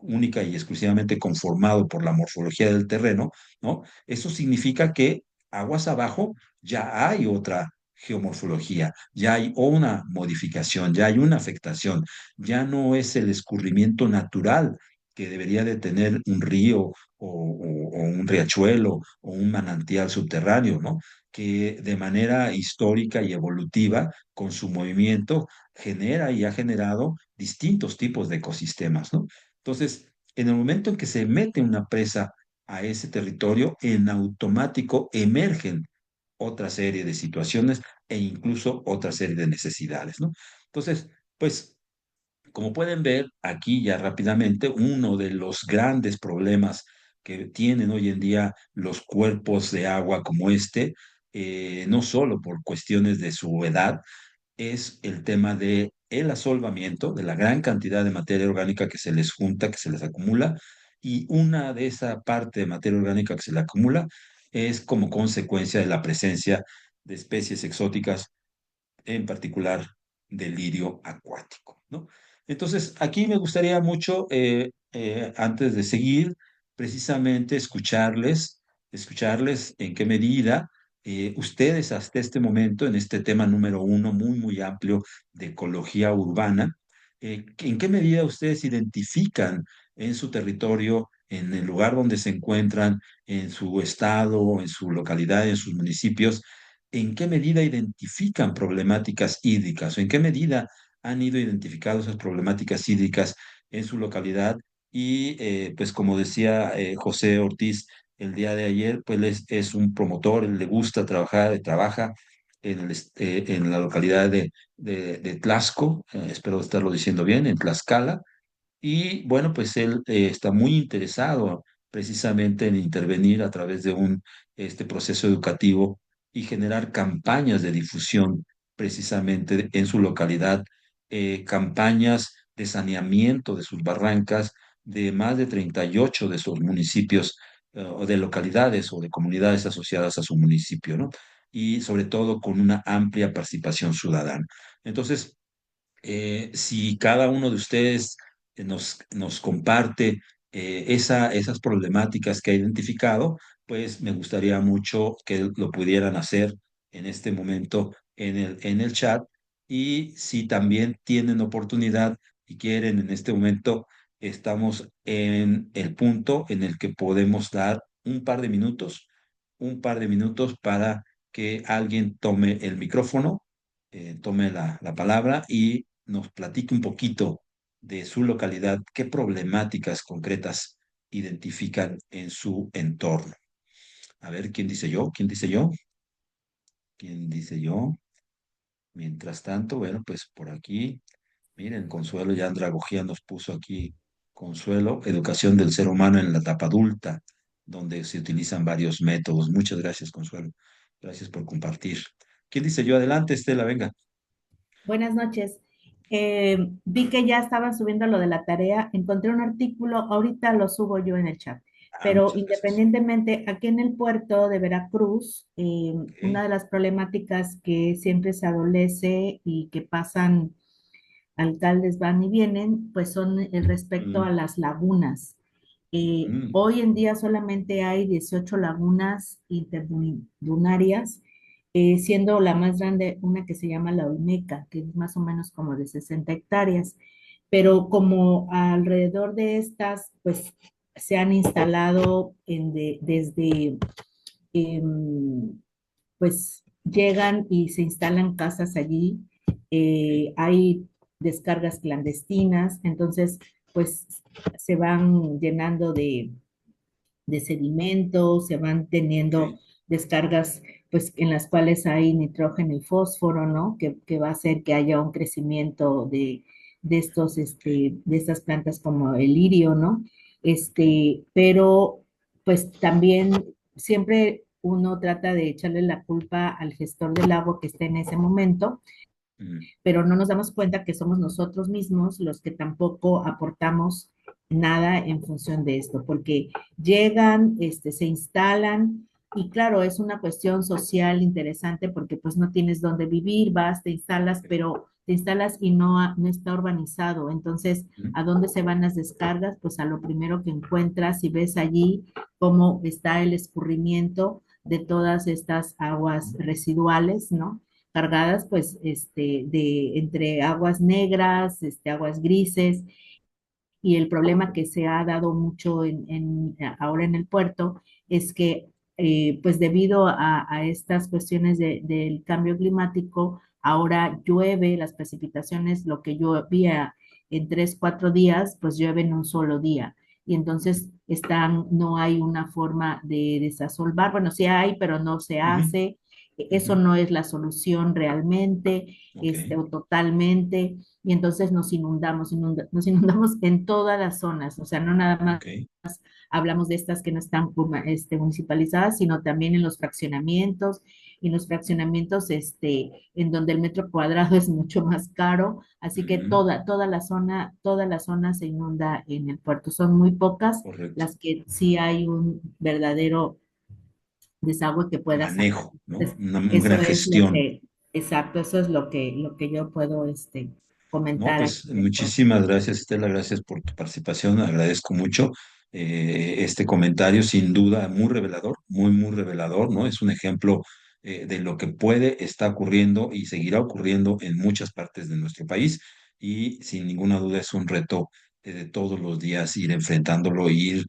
única y exclusivamente conformado por la morfología del terreno, ¿no? Eso significa que aguas abajo ya hay otra geomorfología, ya hay una modificación, ya hay una afectación, ya no es el escurrimiento natural que debería de tener un río o un riachuelo o un manantial subterráneo, ¿no? Que de manera histórica y evolutiva, con su movimiento, genera y ha generado distintos tipos de ecosistemas, ¿no? Entonces, en el momento en que se mete una presa a ese territorio, en automático emergen otra serie de situaciones e incluso otra serie de necesidades, ¿no? Entonces, pues, como pueden ver aquí ya rápidamente, uno de los grandes problemas que tienen hoy en día los cuerpos de agua como este, no solo por cuestiones de su edad, es el tema de el asolvamiento, de la gran cantidad de materia orgánica que se les junta, que se les acumula, y una de esa parte de materia orgánica que se le acumula es como consecuencia de la presencia de especies exóticas, en particular del lirio acuático, ¿no? Entonces, aquí me gustaría mucho, antes de seguir, precisamente escucharles en qué medida ustedes hasta este momento, en este tema número uno, muy, muy amplio de ecología urbana, en qué medida ustedes identifican en su territorio, en el lugar donde se encuentran, en su estado, en su localidad, en sus municipios, en qué medida identifican problemáticas hídricas o en qué medida han ido identificando esas problemáticas hídricas en su localidad. Y pues como decía José Ortiz el día de ayer, pues es un promotor, él le gusta trabajar, trabaja en la localidad de Tlaxco, espero estarlo diciendo bien, en Tlaxcala, y bueno, pues él está muy interesado precisamente en intervenir a través de este proceso educativo y generar campañas de difusión precisamente en su localidad, campañas de saneamiento de sus barrancas de más de 38 de sus municipios, o de localidades o de comunidades asociadas a su municipio, ¿no? Y sobre todo con una amplia participación ciudadana. Entonces, si cada uno de ustedes nos comparte esas problemáticas que ha identificado, pues me gustaría mucho que lo pudieran hacer en este momento en el chat. Y si también tienen oportunidad y quieren en este momento, estamos en el punto en el que podemos dar un par de minutos para que alguien tome el micrófono, tome la palabra y nos platique un poquito de su localidad, qué problemáticas concretas identifican en su entorno. A ver, ¿quién dice yo? ¿Quién dice yo? ¿Quién dice yo? Mientras tanto, bueno, pues por aquí, miren, Consuelo ya Andragogía nos puso aquí, Consuelo, educación del ser humano en la etapa adulta, donde se utilizan varios métodos. Muchas gracias, Consuelo. Gracias por compartir. ¿Quién dice yo? Adelante, Estela, venga. Buenas noches. Vi que ya estaban subiendo lo de la tarea. Encontré un artículo, ahorita lo subo yo en el chat. Ah, Pero muchas gracias. independientemente, aquí en el puerto de Veracruz, una Ok. de las problemáticas que siempre se adolece y que pasan alcaldes van y vienen, pues son el respecto a Mm, las lagunas. mm, Hoy en día solamente hay 18 lagunas interdunarias, siendo la más grande una que se llama la Olmeca, que es más o menos como de 60 hectáreas. Pero como alrededor de estas, pues se han instalado desde pues llegan y se instalan casas allí, ok, hay descargas clandestinas, entonces pues se van llenando de sedimentos, se van teniendo ok, descargas pues en las cuales hay nitrógeno y fósforo, ¿no? Que va a hacer que haya un crecimiento ok, de estas plantas como el lirio, ¿no? ok. Pero pues también siempre uno trata de echarle la culpa al gestor del agua que esté en ese momento, Mm, pero no nos damos cuenta que somos nosotros mismos los que tampoco aportamos nada en función de esto, porque llegan, se instalan y claro, es una cuestión social interesante porque pues no tienes dónde vivir, vas, te instalas, pero te instalas y no está urbanizado. Entonces, mm, ¿a dónde se van las descargas? Pues a lo primero que encuentras y ves allí cómo está el escurrimiento de todas estas aguas residuales, ¿no? Cargadas pues de entre aguas negras, aguas grises, y el problema que se ha dado mucho ahora en el puerto es que pues debido a estas cuestiones del cambio climático, ahora llueve, las precipitaciones, lo que llovía en 3, 4 días, pues llueve en un solo día. Y entonces no hay una forma de desasolvar, bueno, sí hay, pero no se ujú, hace. ujú, Eso no es la solución realmente, ok, o totalmente, y entonces nos inundamos en todas las zonas, o sea, no nada más ok, hablamos de estas que no están municipalizadas, sino también en los fraccionamientos, y en los fraccionamientos en donde el metro cuadrado es mucho más caro, así que ujú, toda la zona se inunda en el puerto. Son muy pocas correcto. las que sí hay un verdadero desagüe que pueda sacar. Manejo, ¿no? Entonces, Una eso gran es lo gestión. que, exacto, eso es lo que yo puedo No, comentar aquí pues del puerto. muchísimas gracias, Estela, gracias por tu participación, agradezco mucho este comentario, sin duda muy revelador, muy, muy revelador, ¿no? Es un ejemplo de lo que puede, está ocurriendo y seguirá ocurriendo en muchas partes de nuestro país y sin ninguna duda es un reto de todos los días ir enfrentándolo, e ir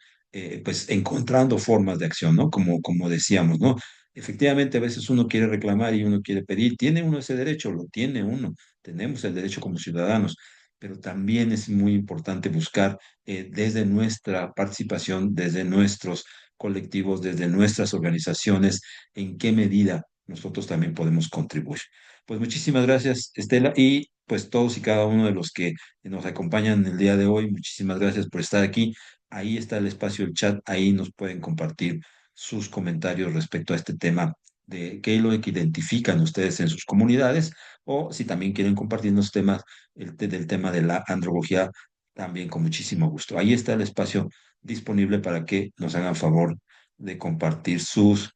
pues encontrando formas de acción, ¿no? Como decíamos, ¿no? Efectivamente, a veces uno quiere reclamar y uno quiere pedir, tiene uno ese derecho, lo tiene uno, tenemos el derecho como ciudadanos, pero también es muy importante buscar desde nuestra participación, desde nuestros colectivos, desde nuestras organizaciones, en qué medida nosotros también podemos contribuir. Pues muchísimas gracias, Estela, y pues todos y cada uno de los que nos acompañan el día de hoy, muchísimas gracias por estar aquí. Ahí está el espacio, el chat, ahí nos pueden compartir sus comentarios respecto a este tema de qué es lo que identifican ustedes en sus comunidades o si también quieren compartirnos temas del tema de la andrología, también con muchísimo gusto. Ahí está el espacio disponible para que nos hagan favor de compartir sus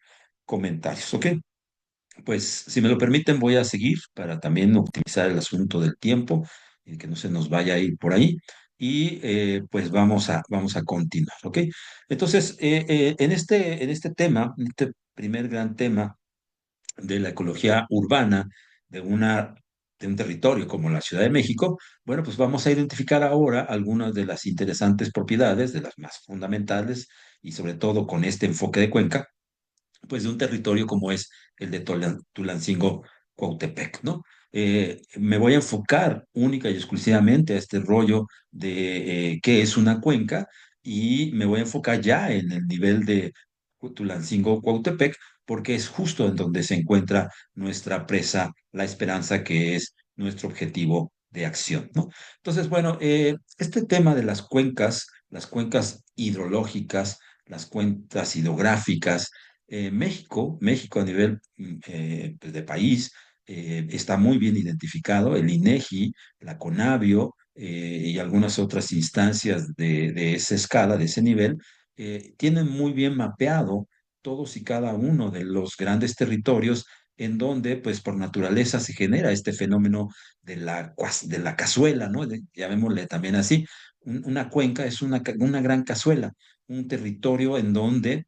comentarios. ¿Ok? Pues si me lo permiten, voy a seguir para también optimizar el asunto del tiempo y que no se nos vaya a ir por ahí. Y pues vamos a continuar, ¿ok? Entonces, en este tema, en este primer gran tema, de la ecología urbana de un territorio como la Ciudad de México, bueno, pues vamos a identificar ahora algunas de las interesantes propiedades, de las más fundamentales, y sobre todo con este enfoque de Cuenca, pues de un territorio como es el de Tulancingo, Cuautepec, ¿no? Me voy a enfocar única y exclusivamente a este rollo de qué es una cuenca y me voy a enfocar ya en el nivel de Tulancingo, Cuautepec, porque es justo en donde se encuentra nuestra presa, la esperanza, que es nuestro objetivo de acción, ¿no? Entonces, bueno, este tema de las cuencas hidrológicas, las cuencas hidrográficas, México a nivel pues, de país está muy bien identificado, el INEGI, la CONABIO y algunas otras instancias de esa escala, de ese nivel, tienen muy bien mapeado todos y cada uno de los grandes territorios en donde, pues por naturaleza se genera este fenómeno de la cazuela, ¿no? Llamémosle también así. Una cuenca es una gran cazuela, un territorio en donde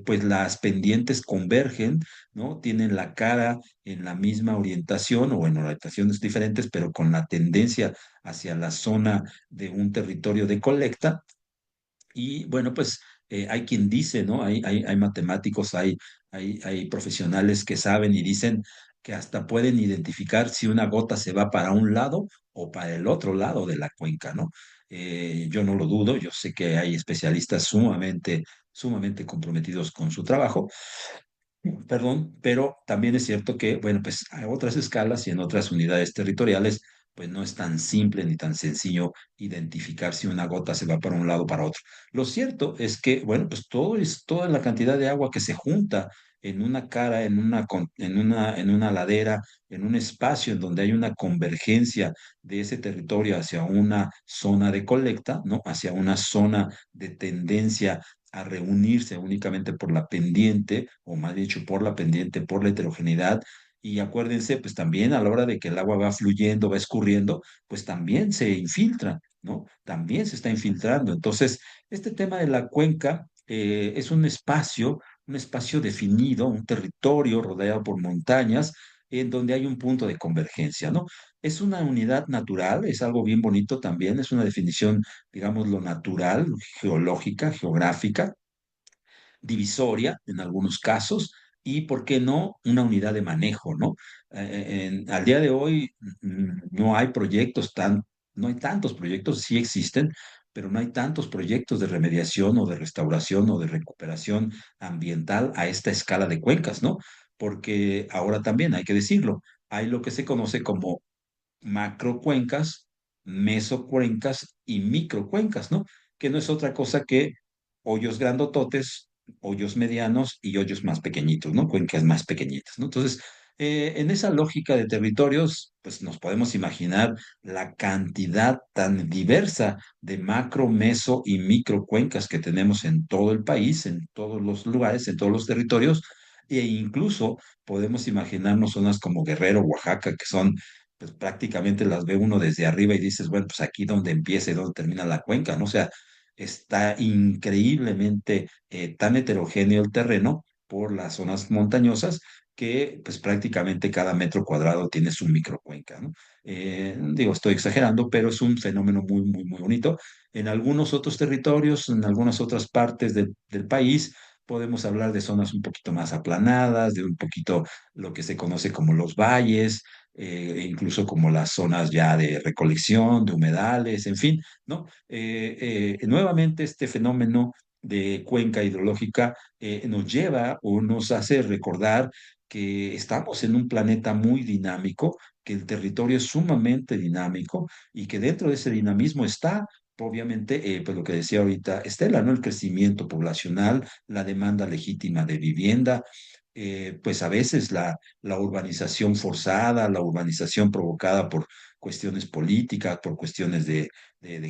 pues las pendientes convergen, ¿no? Tienen la cara en la misma orientación o en orientaciones diferentes, pero con la tendencia hacia la zona de un territorio de colecta y bueno, pues hay quien dice, ¿no? Hay matemáticos, hay profesionales que saben y dicen que hasta pueden identificar si una gota se va para un lado o para el otro lado de la cuenca, ¿no? Yo no lo dudo, yo sé que hay especialistas sumamente comprometidos con su trabajo, perdón, pero también es cierto que, bueno, pues a otras escalas y en otras unidades territoriales, pues no es tan simple ni tan sencillo identificar si una gota se va para un lado o para otro. Lo cierto es que, bueno, pues todo es toda la cantidad de agua que se junta en una cara, en una ladera, en un espacio en donde hay una convergencia de ese territorio hacia una zona de colecta, ¿no? Hacia una zona de tendencia a reunirse únicamente por la pendiente, o más dicho, por la pendiente, por la heterogeneidad. Y acuérdense, pues también a la hora de que el agua va fluyendo, va escurriendo, pues también se infiltra, ¿no? También se está infiltrando. Entonces, este tema de la cuenca es un espacio definido, un territorio rodeado por montañas, en donde hay un punto de convergencia, ¿no? Es una unidad natural, es algo bien bonito también, es una definición, digamos, lo natural, geológica, geográfica, divisoria en algunos casos, y, ¿por qué no?, una unidad de manejo, ¿no? Al día de hoy no hay no hay tantos proyectos, sí existen, pero no hay tantos proyectos de remediación o de restauración o de recuperación ambiental a esta escala de cuencas, ¿no? Porque ahora también hay que decirlo, hay lo que se conoce como macrocuencas, mesocuencas y microcuencas, ¿no? Que no es otra cosa que hoyos grandototes, hoyos medianos y hoyos más pequeñitos, ¿no? Cuencas más pequeñitas, ¿no? Entonces, en esa lógica de territorios, pues nos podemos imaginar la cantidad tan diversa de macro, meso y microcuencas que tenemos en todo el país, en todos los lugares, en todos los territorios, e incluso podemos imaginarnos zonas como Guerrero, Oaxaca, que son pues prácticamente las ve uno desde arriba y dices, bueno, pues aquí donde empieza y donde termina la cuenca, ¿no? O sea, está increíblemente tan heterogéneo el terreno por las zonas montañosas que pues prácticamente cada metro cuadrado tiene su microcuenca, ¿no? Digo, estoy exagerando, pero es un fenómeno muy bonito. En algunos otros territorios, en algunas otras partes del país, podemos hablar de zonas un poquito más aplanadas, de un poquito lo que se conoce como los valles, e incluso como las zonas ya de recolección, de humedales, en fin, ¿no? Nuevamente este fenómeno de cuenca hidrológica nos lleva o nos hace recordar que estamos en un planeta muy dinámico, que el territorio es sumamente dinámico y que dentro de ese dinamismo está, obviamente, pues lo que decía ahorita Estela, ¿no? El crecimiento poblacional, la demanda legítima de vivienda, pues a veces la urbanización forzada, la urbanización provocada por cuestiones políticas, por cuestiones de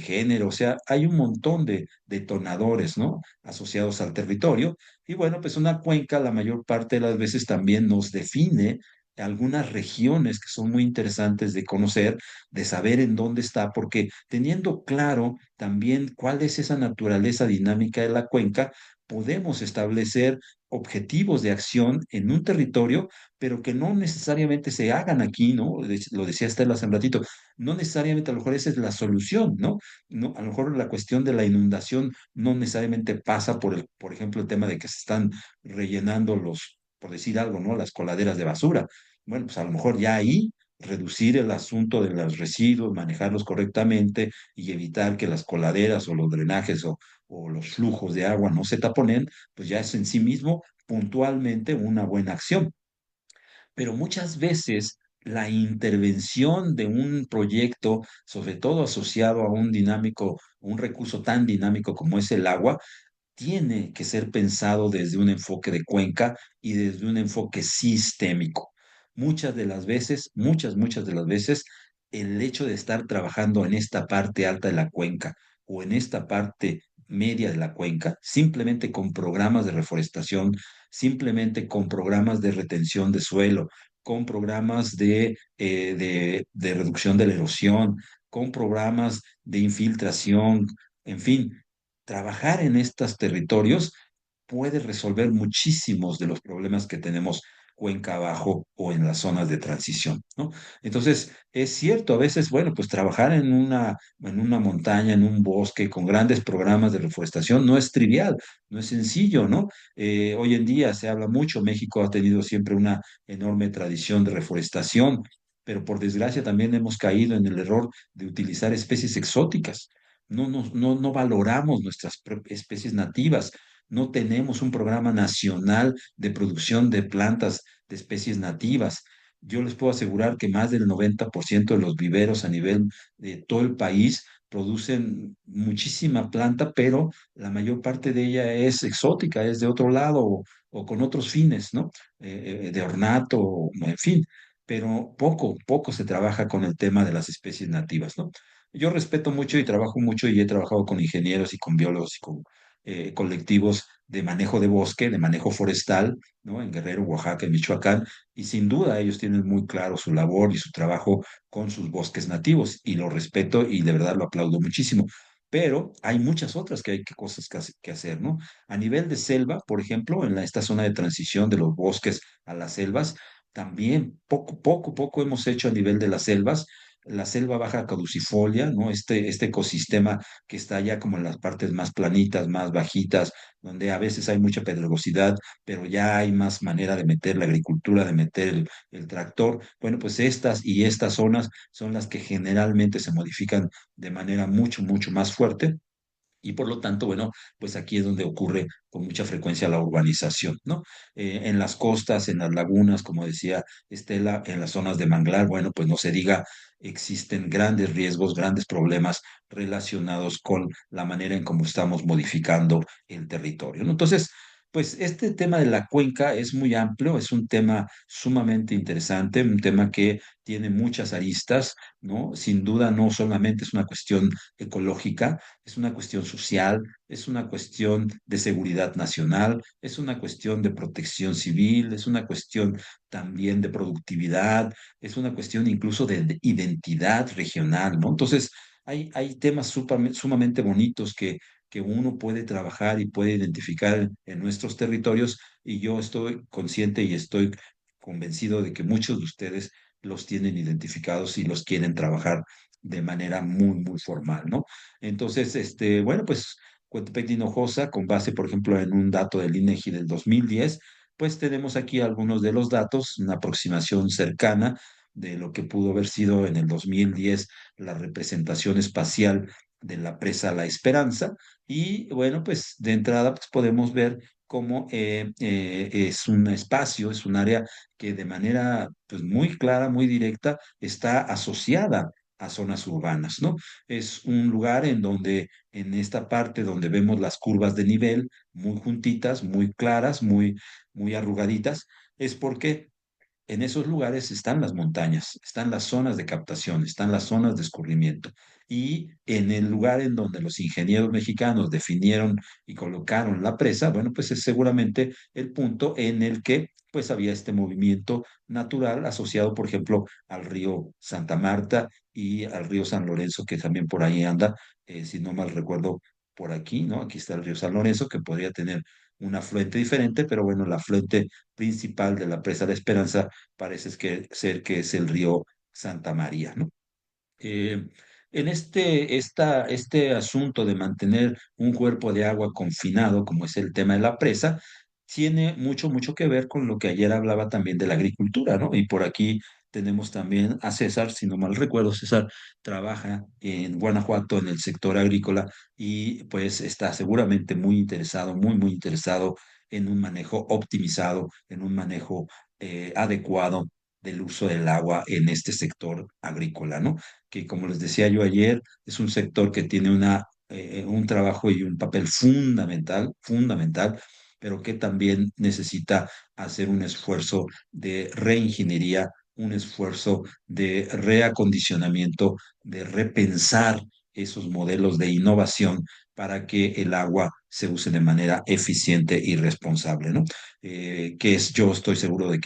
género, o sea, hay un montón de detonadores, ¿no? Asociados al territorio. Y bueno, pues una cuenca la mayor parte de las veces también nos define algunas regiones que son muy interesantes de conocer, de saber en dónde está, porque teniendo claro también cuál es esa naturaleza dinámica de la cuenca, podemos establecer objetivos de acción en un territorio, pero que no necesariamente se hagan aquí, ¿no? Lo decía Estela hace un ratito, no necesariamente a lo mejor esa es la solución, ¿no? No, a lo mejor la cuestión de la inundación no necesariamente pasa por ejemplo, el tema de que se están rellenando por decir algo, ¿no? Las coladeras de basura. Bueno, pues a lo mejor ya ahí reducir el asunto de los residuos, manejarlos correctamente y evitar que las coladeras o los drenajes o los flujos de agua no se taponen, pues ya es en sí mismo puntualmente una buena acción. Pero muchas veces la intervención de un proyecto, sobre todo asociado a un recurso tan dinámico como es el agua, tiene que ser pensado desde un enfoque de cuenca y desde un enfoque sistémico. Muchas de las veces, muchas de las veces, el hecho de estar trabajando en esta parte alta de la cuenca o en esta parte media de la cuenca, simplemente con programas de reforestación, simplemente con programas de retención de suelo, con programas de reducción de la erosión, con programas de infiltración, en fin, trabajar en estos territorios puede resolver muchísimos de los problemas que tenemos cuenca abajo o en las zonas de transición, ¿no? Entonces, es cierto, a veces, bueno, pues trabajar en una montaña, en un bosque, con grandes programas de reforestación, no es trivial, no es sencillo, ¿no? Hoy en día se habla mucho, México ha tenido siempre una enorme tradición de reforestación, pero por desgracia también hemos caído en el error de utilizar especies exóticas. No valoramos nuestras especies nativas, no tenemos un programa nacional de producción de plantas de especies nativas. Yo les puedo asegurar que más del 90% de los viveros a nivel de todo el país producen muchísima planta, pero la mayor parte de ella es exótica, es de otro lado o con otros fines, ¿no? De ornato, en fin, pero poco se trabaja con el tema de las especies nativas, ¿no? Yo respeto mucho y trabajo mucho y he trabajado con ingenieros y con biólogos y con colectivos de manejo de bosque, de manejo forestal, ¿no? En Guerrero, Oaxaca, en Michoacán, y sin duda ellos tienen muy claro su labor y su trabajo con sus bosques nativos, y lo respeto y de verdad lo aplaudo muchísimo. Pero hay muchas otras que hay cosas que hacer, ¿no? A nivel de selva, por ejemplo, en esta zona de transición de los bosques a las selvas, también poco hemos hecho a nivel de las selvas. La selva baja caducifolia, ¿no? Este ecosistema que está ya como en las partes más planitas, más bajitas, donde a veces hay mucha pedregosidad, pero ya hay más manera de meter la agricultura, de meter el tractor. Bueno, pues estas zonas son las que generalmente se modifican de manera mucho más fuerte. Y por lo tanto, bueno, pues aquí es donde ocurre con mucha frecuencia la urbanización, ¿no? En las costas, en las lagunas, como decía Estela, en las zonas de manglar, bueno, pues no se diga, existen grandes riesgos, grandes problemas relacionados con la manera en cómo estamos modificando el territorio, ¿no? Entonces, pues este tema de la cuenca es muy amplio, es un tema sumamente interesante, un tema que tiene muchas aristas, ¿no? Sin duda no solamente es una cuestión ecológica, es una cuestión social, es una cuestión de seguridad nacional, es una cuestión de protección civil, es una cuestión también de productividad, es una cuestión incluso de identidad regional, ¿no? Entonces, hay temas sumamente bonitos que uno puede trabajar y puede identificar en nuestros territorios, y yo estoy consciente y estoy convencido de que muchos de ustedes los tienen identificados y los quieren trabajar de manera muy formal, ¿no? Entonces, bueno, pues Coatepec de Hinojosa, con base, por ejemplo, en un dato del INEGI del 2010, pues tenemos aquí algunos de los datos, una aproximación cercana de lo que pudo haber sido en el 2010 la representación espacial de la presa La Esperanza. Y bueno, pues de entrada pues, podemos ver cómo es un espacio, es un área que de manera pues, muy clara, muy directa, está asociada a zonas urbanas, ¿no? Es un lugar en donde, en esta parte donde vemos las curvas de nivel muy juntitas, muy claras, muy arrugaditas, es porque en esos lugares están las montañas, están las zonas de captación, están las zonas de escurrimiento. Y en el lugar en donde los ingenieros mexicanos definieron y colocaron la presa, bueno, pues es seguramente el punto en el que pues había este movimiento natural asociado, por ejemplo, al río Santa Marta y al río San Lorenzo, que también por ahí anda, si no mal recuerdo, por aquí, ¿no? Aquí está el río San Lorenzo, que podría tener un afluente diferente, pero bueno, la afluente principal de la presa de Esperanza parece ser que es el río Santa María, ¿no? Eh, en este asunto de mantener un cuerpo de agua confinado, como es el tema de la presa, tiene mucho que ver con lo que ayer hablaba también de la agricultura, ¿no? Y por aquí tenemos también a César, si no mal recuerdo, César trabaja en Guanajuato en el sector agrícola y pues está seguramente muy interesado, muy interesado en un manejo optimizado, en un manejo adecuado del uso del agua en este sector agrícola, ¿no? Que como les decía yo ayer, es un sector que tiene una un trabajo y un papel fundamental, fundamental, pero que también necesita hacer un esfuerzo de reingeniería, un esfuerzo de reacondicionamiento, de repensar esos modelos de innovación para que el agua se use de manera eficiente y responsable, ¿no? Yo estoy seguro de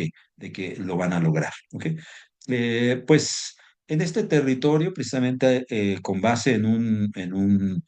que lo van a lograr, ¿ok? Pues en este territorio, precisamente con base en un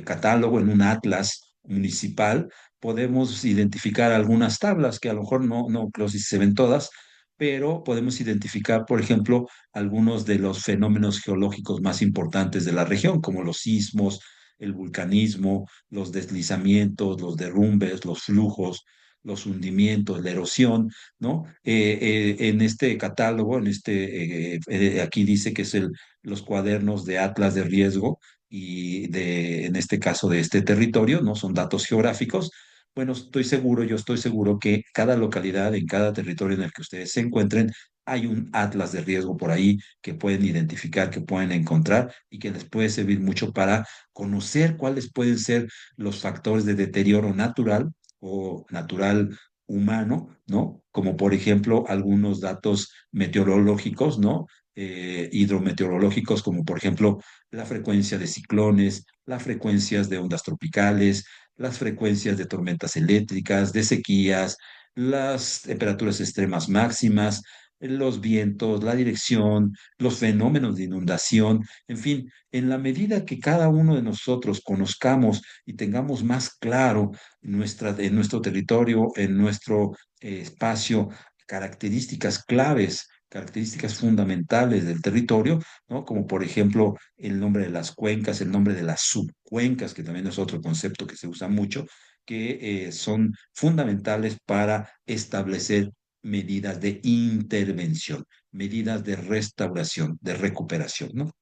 catálogo, en un atlas municipal, podemos identificar algunas tablas que a lo mejor no creo si se ven todas, pero podemos identificar, por ejemplo, algunos de los fenómenos geológicos más importantes de la región, como los sismos, el vulcanismo, los deslizamientos, los derrumbes, los flujos, los hundimientos, la erosión, ¿no? En este catálogo, aquí dice que es los cuadernos de Atlas de Riesgo en este caso de este territorio, ¿no? Son datos geográficos. Bueno, yo estoy seguro que cada localidad, en cada territorio en el que ustedes se encuentren, hay un atlas de riesgo por ahí que pueden identificar, que pueden encontrar y que les puede servir mucho para conocer cuáles pueden ser los factores de deterioro natural o natural humano, ¿no? Como por ejemplo algunos datos meteorológicos, ¿no? Hidrometeorológicos, como por ejemplo la frecuencia de ciclones, las frecuencias de ondas tropicales, las frecuencias de tormentas eléctricas, de sequías, las temperaturas extremas máximas, los vientos, la dirección, los fenómenos de inundación, en fin, en la medida que cada uno de nosotros conozcamos y tengamos más claro en nuestro territorio, en nuestro espacio, características claves, características fundamentales del territorio, ¿no? Como por ejemplo el nombre de las cuencas, el nombre de las subcuencas, que también es otro concepto que se usa mucho, que son fundamentales para establecer medidas de intervención, medidas de restauración, de recuperación, ¿no?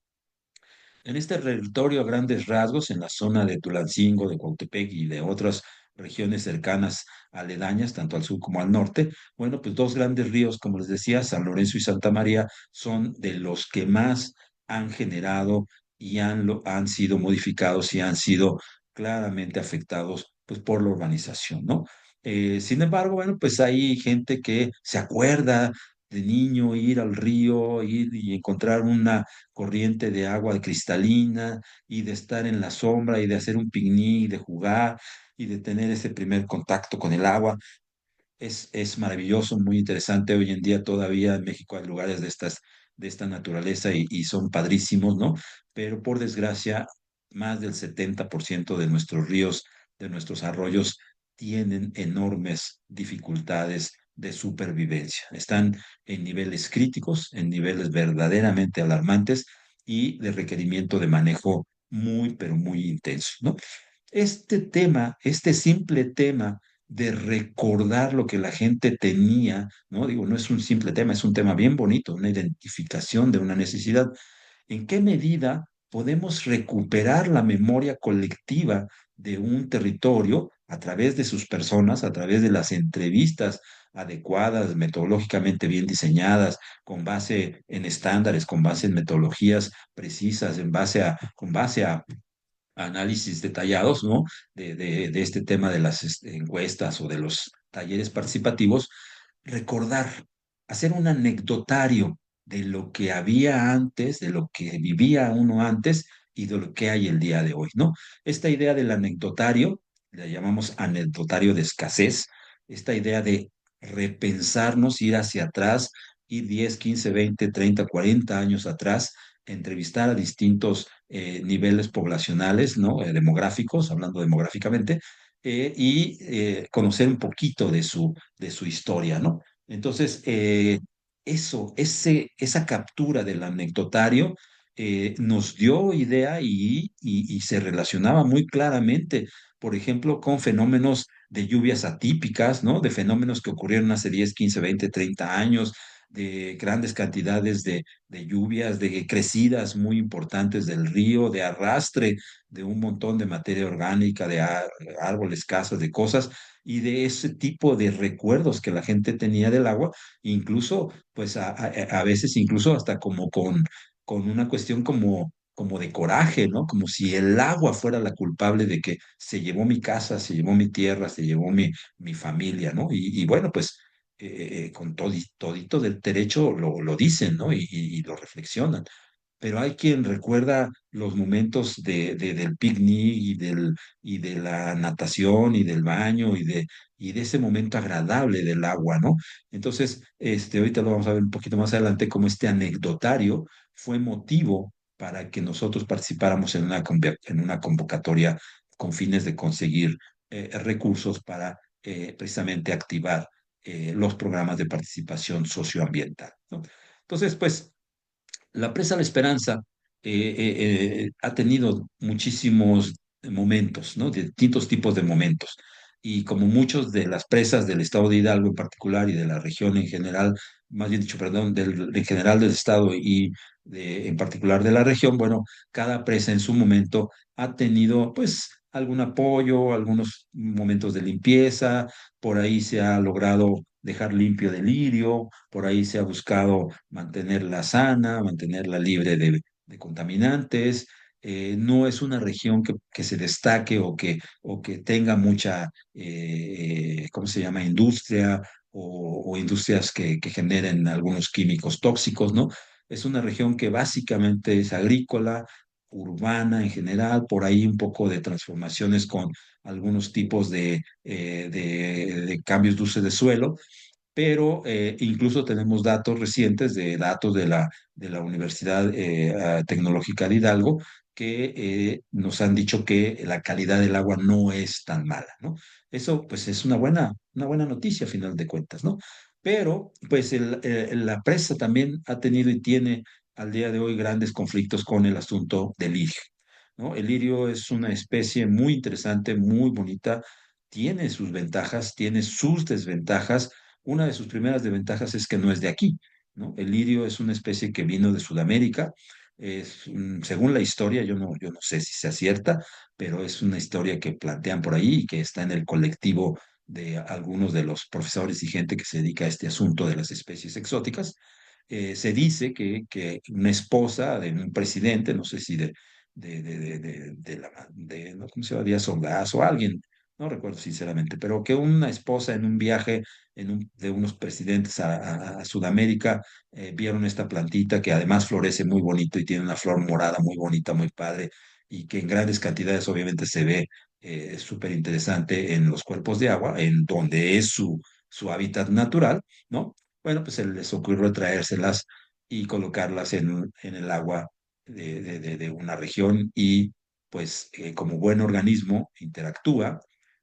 En este territorio, a grandes rasgos, en la zona de Tulancingo, de Cuautepec y de otras regiones cercanas aledañas, tanto al sur como al norte, bueno, pues dos grandes ríos, como les decía, San Lorenzo y Santa María, son de los que más han generado y han sido modificados y han sido claramente afectados pues, por la urbanización, ¿no? Sin embargo, bueno, pues hay gente que se acuerda de niño ir al río, ir y encontrar una corriente de agua cristalina y de estar en la sombra y de hacer un picnic, de jugar y de tener ese primer contacto con el agua. Es maravilloso, muy interesante. Hoy en día todavía en México hay lugares de esta naturaleza y son padrísimos, ¿no? Pero por desgracia, más del 70% de nuestros ríos, de nuestros arroyos, tienen enormes dificultades de supervivencia. Están en niveles críticos, en niveles verdaderamente alarmantes y de requerimiento de manejo muy, pero muy intenso, ¿no? Este simple tema de recordar lo que la gente tenía, ¿no? Digo, no es un simple tema, es un tema bien bonito, una identificación de una necesidad. ¿En qué medida podemos recuperar la memoria colectiva de un territorio a través de sus personas, a través de las entrevistas adecuadas, metodológicamente bien diseñadas, con base en estándares, con base en metodologías precisas, con base a análisis detallados, ¿no? De este tema de las encuestas o de los talleres participativos, recordar, hacer un anecdotario de lo que había antes, de lo que vivía uno antes y de lo que hay el día de hoy, ¿no? Esta idea del anecdotario, la llamamos anecdotario de escasez, esta idea de repensarnos, ir hacia atrás, ir 10, 15, 20, 30, 40 años atrás, entrevistar a distintos niveles poblacionales, ¿no? Demográficos, hablando demográficamente, conocer un poquito de su historia, ¿no? Entonces, esa captura del anecdotario nos dio idea y se relacionaba muy claramente, por ejemplo, con fenómenos de lluvias atípicas, ¿no? De fenómenos que ocurrieron hace 10, 15, 20, 30 años, de grandes cantidades de lluvias, de crecidas muy importantes del río, de arrastre de un montón de materia orgánica, árboles, casas, de cosas, y de ese tipo de recuerdos que la gente tenía del agua, incluso, pues a veces incluso hasta como con una cuestión como de coraje, ¿no? Como si el agua fuera la culpable de que se llevó mi casa, se llevó mi tierra, se llevó mi familia, ¿no? Y bueno, pues con todito del derecho lo dicen, ¿no? Y lo reflexionan, pero hay quien recuerda los momentos del picnic y de la natación y del baño y de ese momento agradable del agua, ¿no? Entonces, ahorita lo vamos a ver un poquito más adelante, como este anecdotario fue motivo para que nosotros participáramos en en una convocatoria con fines de conseguir recursos para precisamente activar los programas de participación socioambiental, ¿no? Entonces, pues la presa La Esperanza ha tenido muchísimos momentos, ¿no? De distintos tipos de momentos. Y como muchos de las presas del estado de Hidalgo en particular y de la región en general, más bien dicho, perdón, en general del estado y en particular de la región, bueno, cada presa en su momento ha tenido pues algún apoyo, algunos momentos de limpieza, por ahí se ha logrado dejar limpio del lirio, por ahí se ha buscado mantenerla sana, mantenerla libre de contaminantes. No es una región que se destaque o que tenga mucha, ¿cómo se llama?, industria o industrias que generen algunos químicos tóxicos, ¿no? Es una región que básicamente es agrícola, urbana en general, por ahí un poco de transformaciones con algunos tipos de cambios de uso de suelo, pero incluso tenemos datos recientes de datos de la Universidad Tecnológica de Hidalgo que nos han dicho que la calidad del agua no es tan mala, ¿no? Eso pues es una buena noticia a final de cuentas, ¿no? Pero pues la presa también ha tenido y tiene al día de hoy grandes conflictos con el asunto del lirio, ¿no? El lirio es una especie muy interesante, muy bonita, tiene sus ventajas, tiene sus desventajas. Una de sus primeras desventajas es que no es de aquí, ¿no? El lirio es una especie que vino de Sudamérica. Según la historia, yo no sé si sea cierta, pero es una historia que plantean por ahí y que está en el colectivo de algunos de los profesores y gente que se dedica a este asunto de las especies exóticas. Se dice que una esposa de un presidente, no sé si ¿no? ¿Cómo se llama? Díaz Ordaz o alguien, no recuerdo sinceramente, pero que una esposa en un viaje de unos presidentes a Sudamérica vieron esta plantita que además florece muy bonito y tiene una flor morada muy bonita, muy padre, y que en grandes cantidades obviamente se ve súper interesante en los cuerpos de agua, en donde es su hábitat natural, ¿no? Bueno, pues se les ocurrió traérselas y colocarlas en el agua de una región y pues como buen organismo interactúa,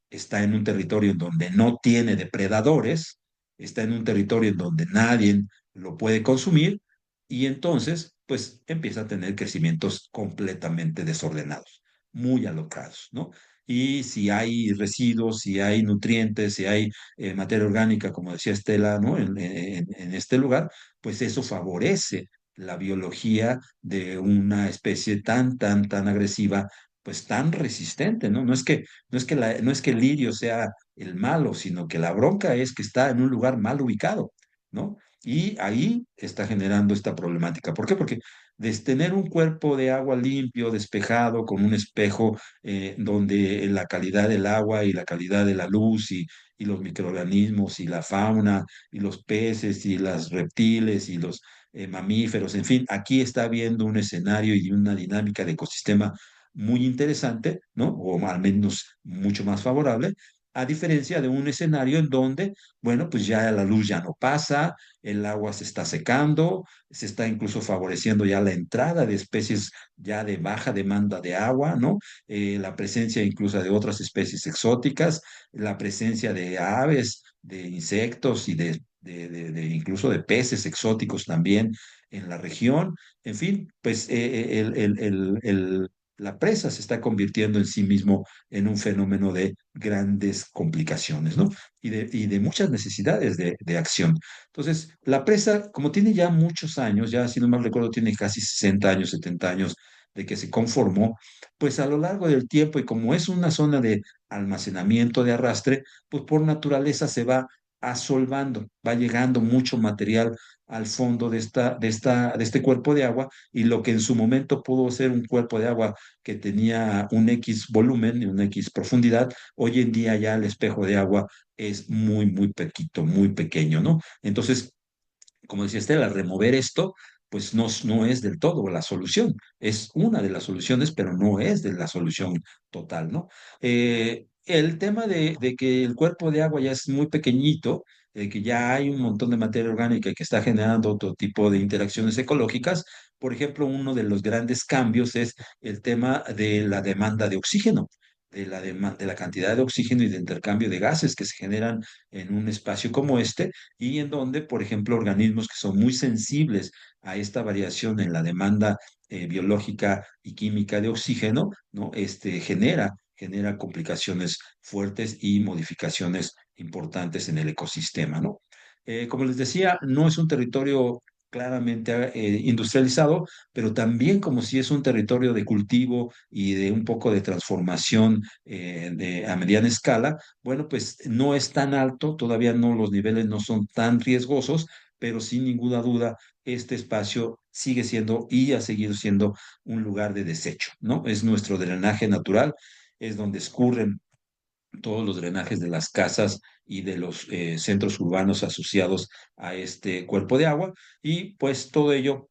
está en un territorio en donde no tiene depredadores, está en un territorio en donde nadie lo puede consumir y entonces pues empieza a tener crecimientos completamente desordenados, muy alocados, ¿no? Y si hay residuos, si hay nutrientes, si hay materia orgánica, como decía Estela, ¿no? En este lugar, pues eso favorece la biología de una especie tan agresiva, pues tan resistente, ¿no? No es que el lirio sea el malo, sino que la bronca es que está en un lugar mal ubicado, ¿no? Y ahí está generando esta problemática. ¿Por qué? Porque tener un cuerpo de agua limpio, despejado, con un espejo donde la calidad del agua y la calidad de la luz y los microorganismos y la fauna y los peces y los reptiles y los mamíferos, en fin, aquí está habiendo un escenario y una dinámica de ecosistema muy interesante, ¿no? O al menos mucho más favorable, a diferencia de un escenario en donde, bueno, pues ya la luz ya no pasa, el agua se está secando, se está incluso favoreciendo ya la entrada de especies ya de baja demanda de agua, ¿no? La presencia incluso de otras especies exóticas, la presencia de aves, de insectos y incluso de peces exóticos también en la región. En fin, pues la presa se está convirtiendo en sí mismo en un fenómeno de grandes complicaciones, ¿no? Y de muchas necesidades de acción. Entonces, la presa, como tiene ya muchos años, ya si no mal recuerdo, tiene casi 60 años, 70 años de que se conformó, pues a lo largo del tiempo y como es una zona de almacenamiento de arrastre, pues por naturaleza se va asolvando, va llegando mucho material al fondo de este cuerpo de agua, y lo que en su momento pudo ser un cuerpo de agua que tenía un X volumen y una X profundidad, hoy en día ya el espejo de agua es muy pequito, muy pequeño, ¿no? Entonces, como decía Estela, remover esto, pues no es del todo la solución. Es una de las soluciones, pero no es de la solución total, ¿no? El tema de que el cuerpo de agua ya es muy pequeñito, que ya hay un montón de materia orgánica que está generando otro tipo de interacciones ecológicas. Por ejemplo, uno de los grandes cambios es el tema de la demanda de oxígeno, de la cantidad de oxígeno y de intercambio de gases que se generan en un espacio como este, y en donde, por ejemplo, organismos que son muy sensibles a esta variación en la demanda biológica y química de oxígeno, ¿no? Genera complicaciones fuertes y modificaciones importantes en el ecosistema, ¿no? Como les decía, no es un territorio claramente industrializado, pero también como si es un territorio de cultivo y de un poco de transformación a mediana escala. Bueno, pues no es tan alto, todavía no, los niveles no son tan riesgosos, pero sin ninguna duda este espacio sigue siendo y ha seguido siendo un lugar de desecho, ¿no? Es nuestro drenaje natural, es donde escurren todos los drenajes de las casas y de los centros urbanos asociados a este cuerpo de agua, y pues todo ello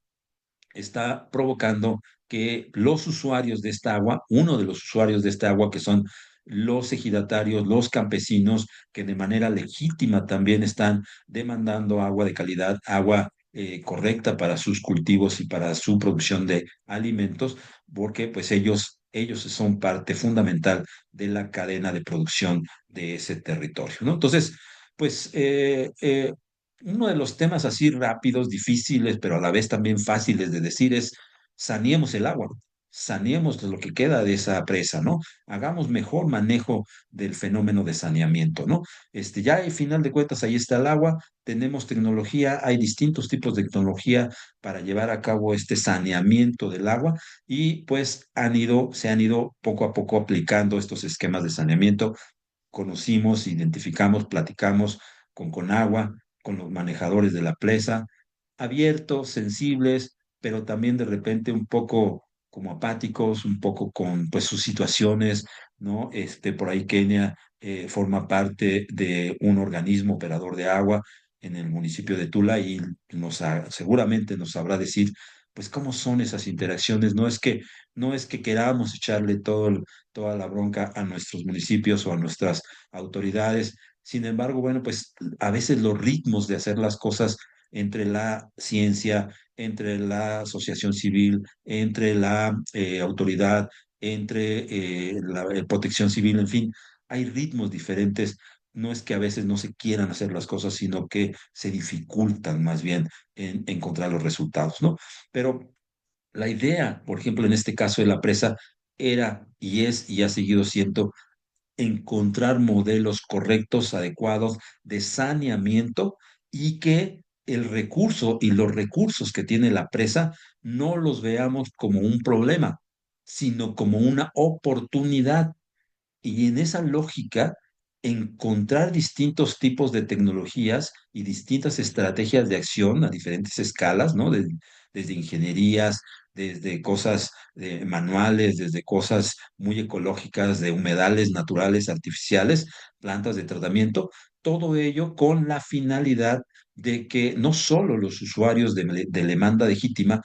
está provocando que los usuarios de esta agua, uno de los usuarios de esta agua, que son los ejidatarios, los campesinos, que de manera legítima también están demandando agua de calidad, agua correcta para sus cultivos y para su producción de alimentos, porque pues ellos son parte fundamental de la cadena de producción de ese territorio, ¿no? Entonces, pues uno de los temas así rápidos, difíciles, pero a la vez también fáciles de decir es: saneemos el agua, saneemos lo que queda de esa presa, ¿no? Hagamos mejor manejo del fenómeno de saneamiento, ¿no? Ya al final de cuentas ahí está el agua, tenemos tecnología, hay distintos tipos de tecnología para llevar a cabo este saneamiento del agua, y pues se han ido poco a poco aplicando estos esquemas de saneamiento. Conocimos, identificamos, platicamos con Conagua, con los manejadores de la presa, abiertos, sensibles, pero también de repente un poco como apáticos, un poco con pues sus situaciones, ¿no? Por ahí Kenia forma parte de un organismo operador de agua en el municipio de Tula, y seguramente nos sabrá decir pues cómo son esas interacciones. No es que queramos echarle toda la bronca a nuestros municipios o a nuestras autoridades. Sin embargo, bueno, pues a veces los ritmos de hacer las cosas entre la ciencia, entre la asociación civil, entre la autoridad, entre la protección civil, en fin, hay ritmos diferentes. No es que a veces no se quieran hacer las cosas, sino que se dificultan más bien en encontrar los resultados, ¿no? Pero la idea, por ejemplo, en este caso de la presa, era y es y ha seguido siendo encontrar modelos correctos, adecuados de saneamiento, y que el recurso y los recursos que tiene la presa no los veamos como un problema, sino como una oportunidad. Y en esa lógica, encontrar distintos tipos de tecnologías y distintas estrategias de acción a diferentes escalas, ¿no? Desde ingenierías, desde cosas manuales, desde cosas muy ecológicas, de humedales naturales, artificiales, plantas de tratamiento, todo ello con la finalidad de que no solo los usuarios de demanda legítima,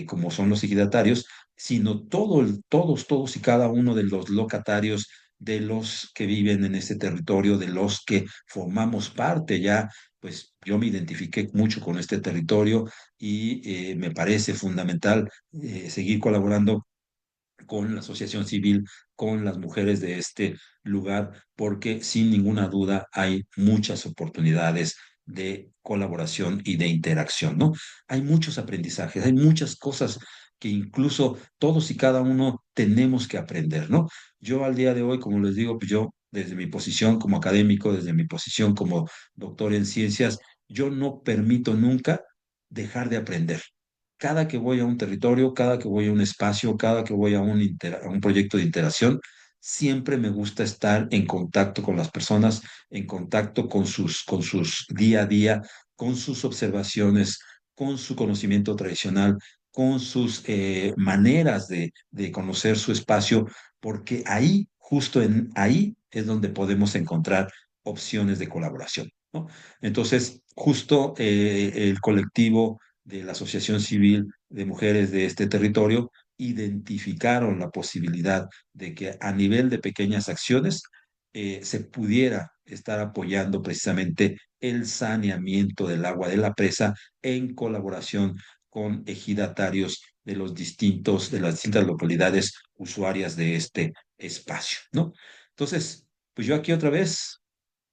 como son los ejidatarios, sino todos y cada uno de los locatarios, de los que viven en este territorio, de los que formamos parte ya. Pues yo me identifiqué mucho con este territorio, y me parece fundamental seguir colaborando con la asociación civil, con las mujeres de este lugar, porque sin ninguna duda hay muchas oportunidades de colaboración y de interacción, ¿no? Hay muchos aprendizajes, hay muchas cosas que incluso todos y cada uno tenemos que aprender, ¿no? Yo al día de hoy, como les digo, pues yo desde mi posición como académico, desde mi posición como doctor en ciencias, yo no permito nunca dejar de aprender. Cada que voy a un territorio, cada que voy a un espacio, cada que voy a un proyecto de interacción, siempre me gusta estar en contacto con las personas, en contacto con sus día a día, con sus observaciones, con su conocimiento tradicional, con sus maneras de conocer su espacio, porque ahí, justo en ahí, es donde podemos encontrar opciones de colaboración, ¿no? Entonces, justo el colectivo de la Asociación Civil de Mujeres de este territorio identificaron la posibilidad de que a nivel de pequeñas acciones se pudiera estar apoyando precisamente el saneamiento del agua de la presa en colaboración con ejidatarios de las distintas localidades usuarias de este espacio, ¿no? Entonces, pues yo aquí otra vez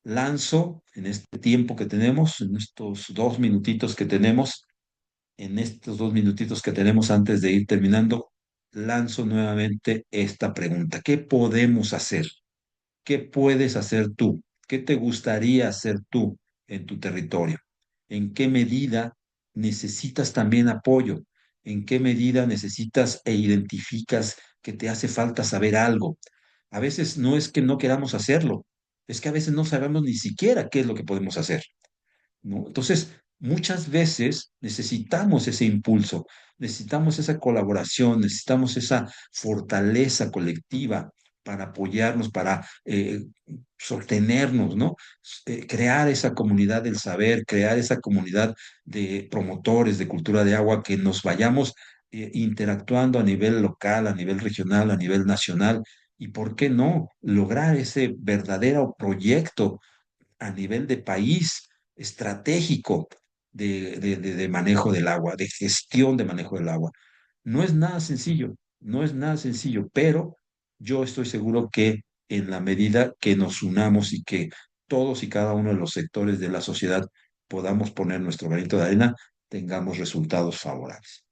lanzo en este tiempo que tenemos, en estos 2 minutitos que tenemos antes de ir terminando, lanzo nuevamente esta pregunta. ¿Qué podemos hacer? ¿Qué puedes hacer tú? ¿Qué te gustaría hacer tú en tu territorio? ¿En qué medida necesitas también apoyo? ¿En qué medida necesitas e identificas que te hace falta saber algo? A veces no es que no queramos hacerlo, es que a veces no sabemos ni siquiera qué es lo que podemos hacer, ¿no? Entonces, muchas veces necesitamos ese impulso, necesitamos esa colaboración, necesitamos esa fortaleza colectiva para apoyarnos, para sostenernos, ¿no? Crear esa comunidad del saber, crear esa comunidad de promotores de cultura de agua, que nos vayamos interactuando a nivel local, a nivel regional, a nivel nacional, y por qué no lograr ese verdadero proyecto a nivel de país estratégico de manejo del agua, de gestión de manejo del agua. No es nada sencillo, no es nada sencillo, pero yo estoy seguro que en la medida que nos unamos y que todos y cada uno de los sectores de la sociedad podamos poner nuestro granito de arena, tengamos resultados favorables.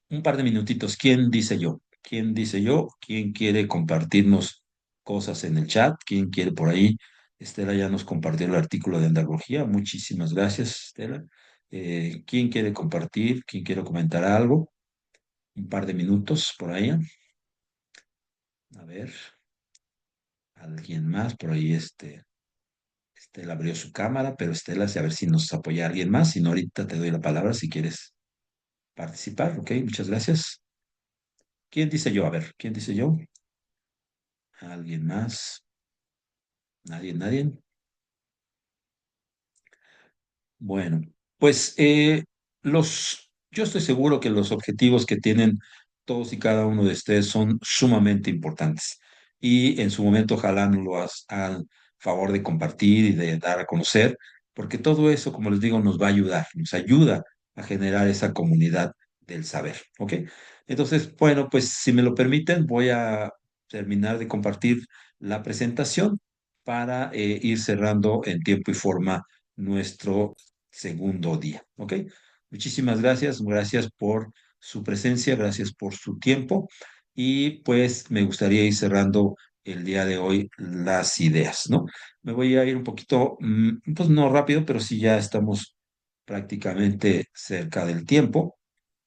Un par de minutitos. ¿Quién dice yo? ¿Quién dice yo? ¿Quién quiere compartirnos cosas en el chat? ¿Quién quiere por ahí? Estela ya nos compartió el artículo de andrología. Muchísimas gracias, Estela. ¿Quién quiere compartir? ¿Quién quiere comentar algo? Un par de minutos por ahí. A ver, alguien más por ahí. Estela abrió su cámara, pero Estela, a ver si nos apoya alguien más. Si no, ahorita te doy la palabra si quieres participar. Ok, muchas gracias. ¿Quién dice yo? A ver, ¿quién dice yo? ¿Alguien más? Nadie, nadie. Bueno, pues yo estoy seguro que los objetivos que tienen todos y cada uno de ustedes son sumamente importantes. Y en su momento, ojalá nos lo hagan favor de compartir y de dar a conocer, porque todo eso, como les digo, nos va a ayudar, nos ayuda a generar esa comunidad del saber. ¿Ok? Entonces, bueno, pues si me lo permiten, voy a terminar de compartir la presentación para ir cerrando en tiempo y forma nuestro segundo día. ¿Ok? Muchísimas gracias, gracias por su presencia, gracias por su tiempo y pues me gustaría ir cerrando el día de hoy las ideas, ¿no? Me voy a ir un poquito, pues no rápido, pero sí ya estamos prácticamente cerca del tiempo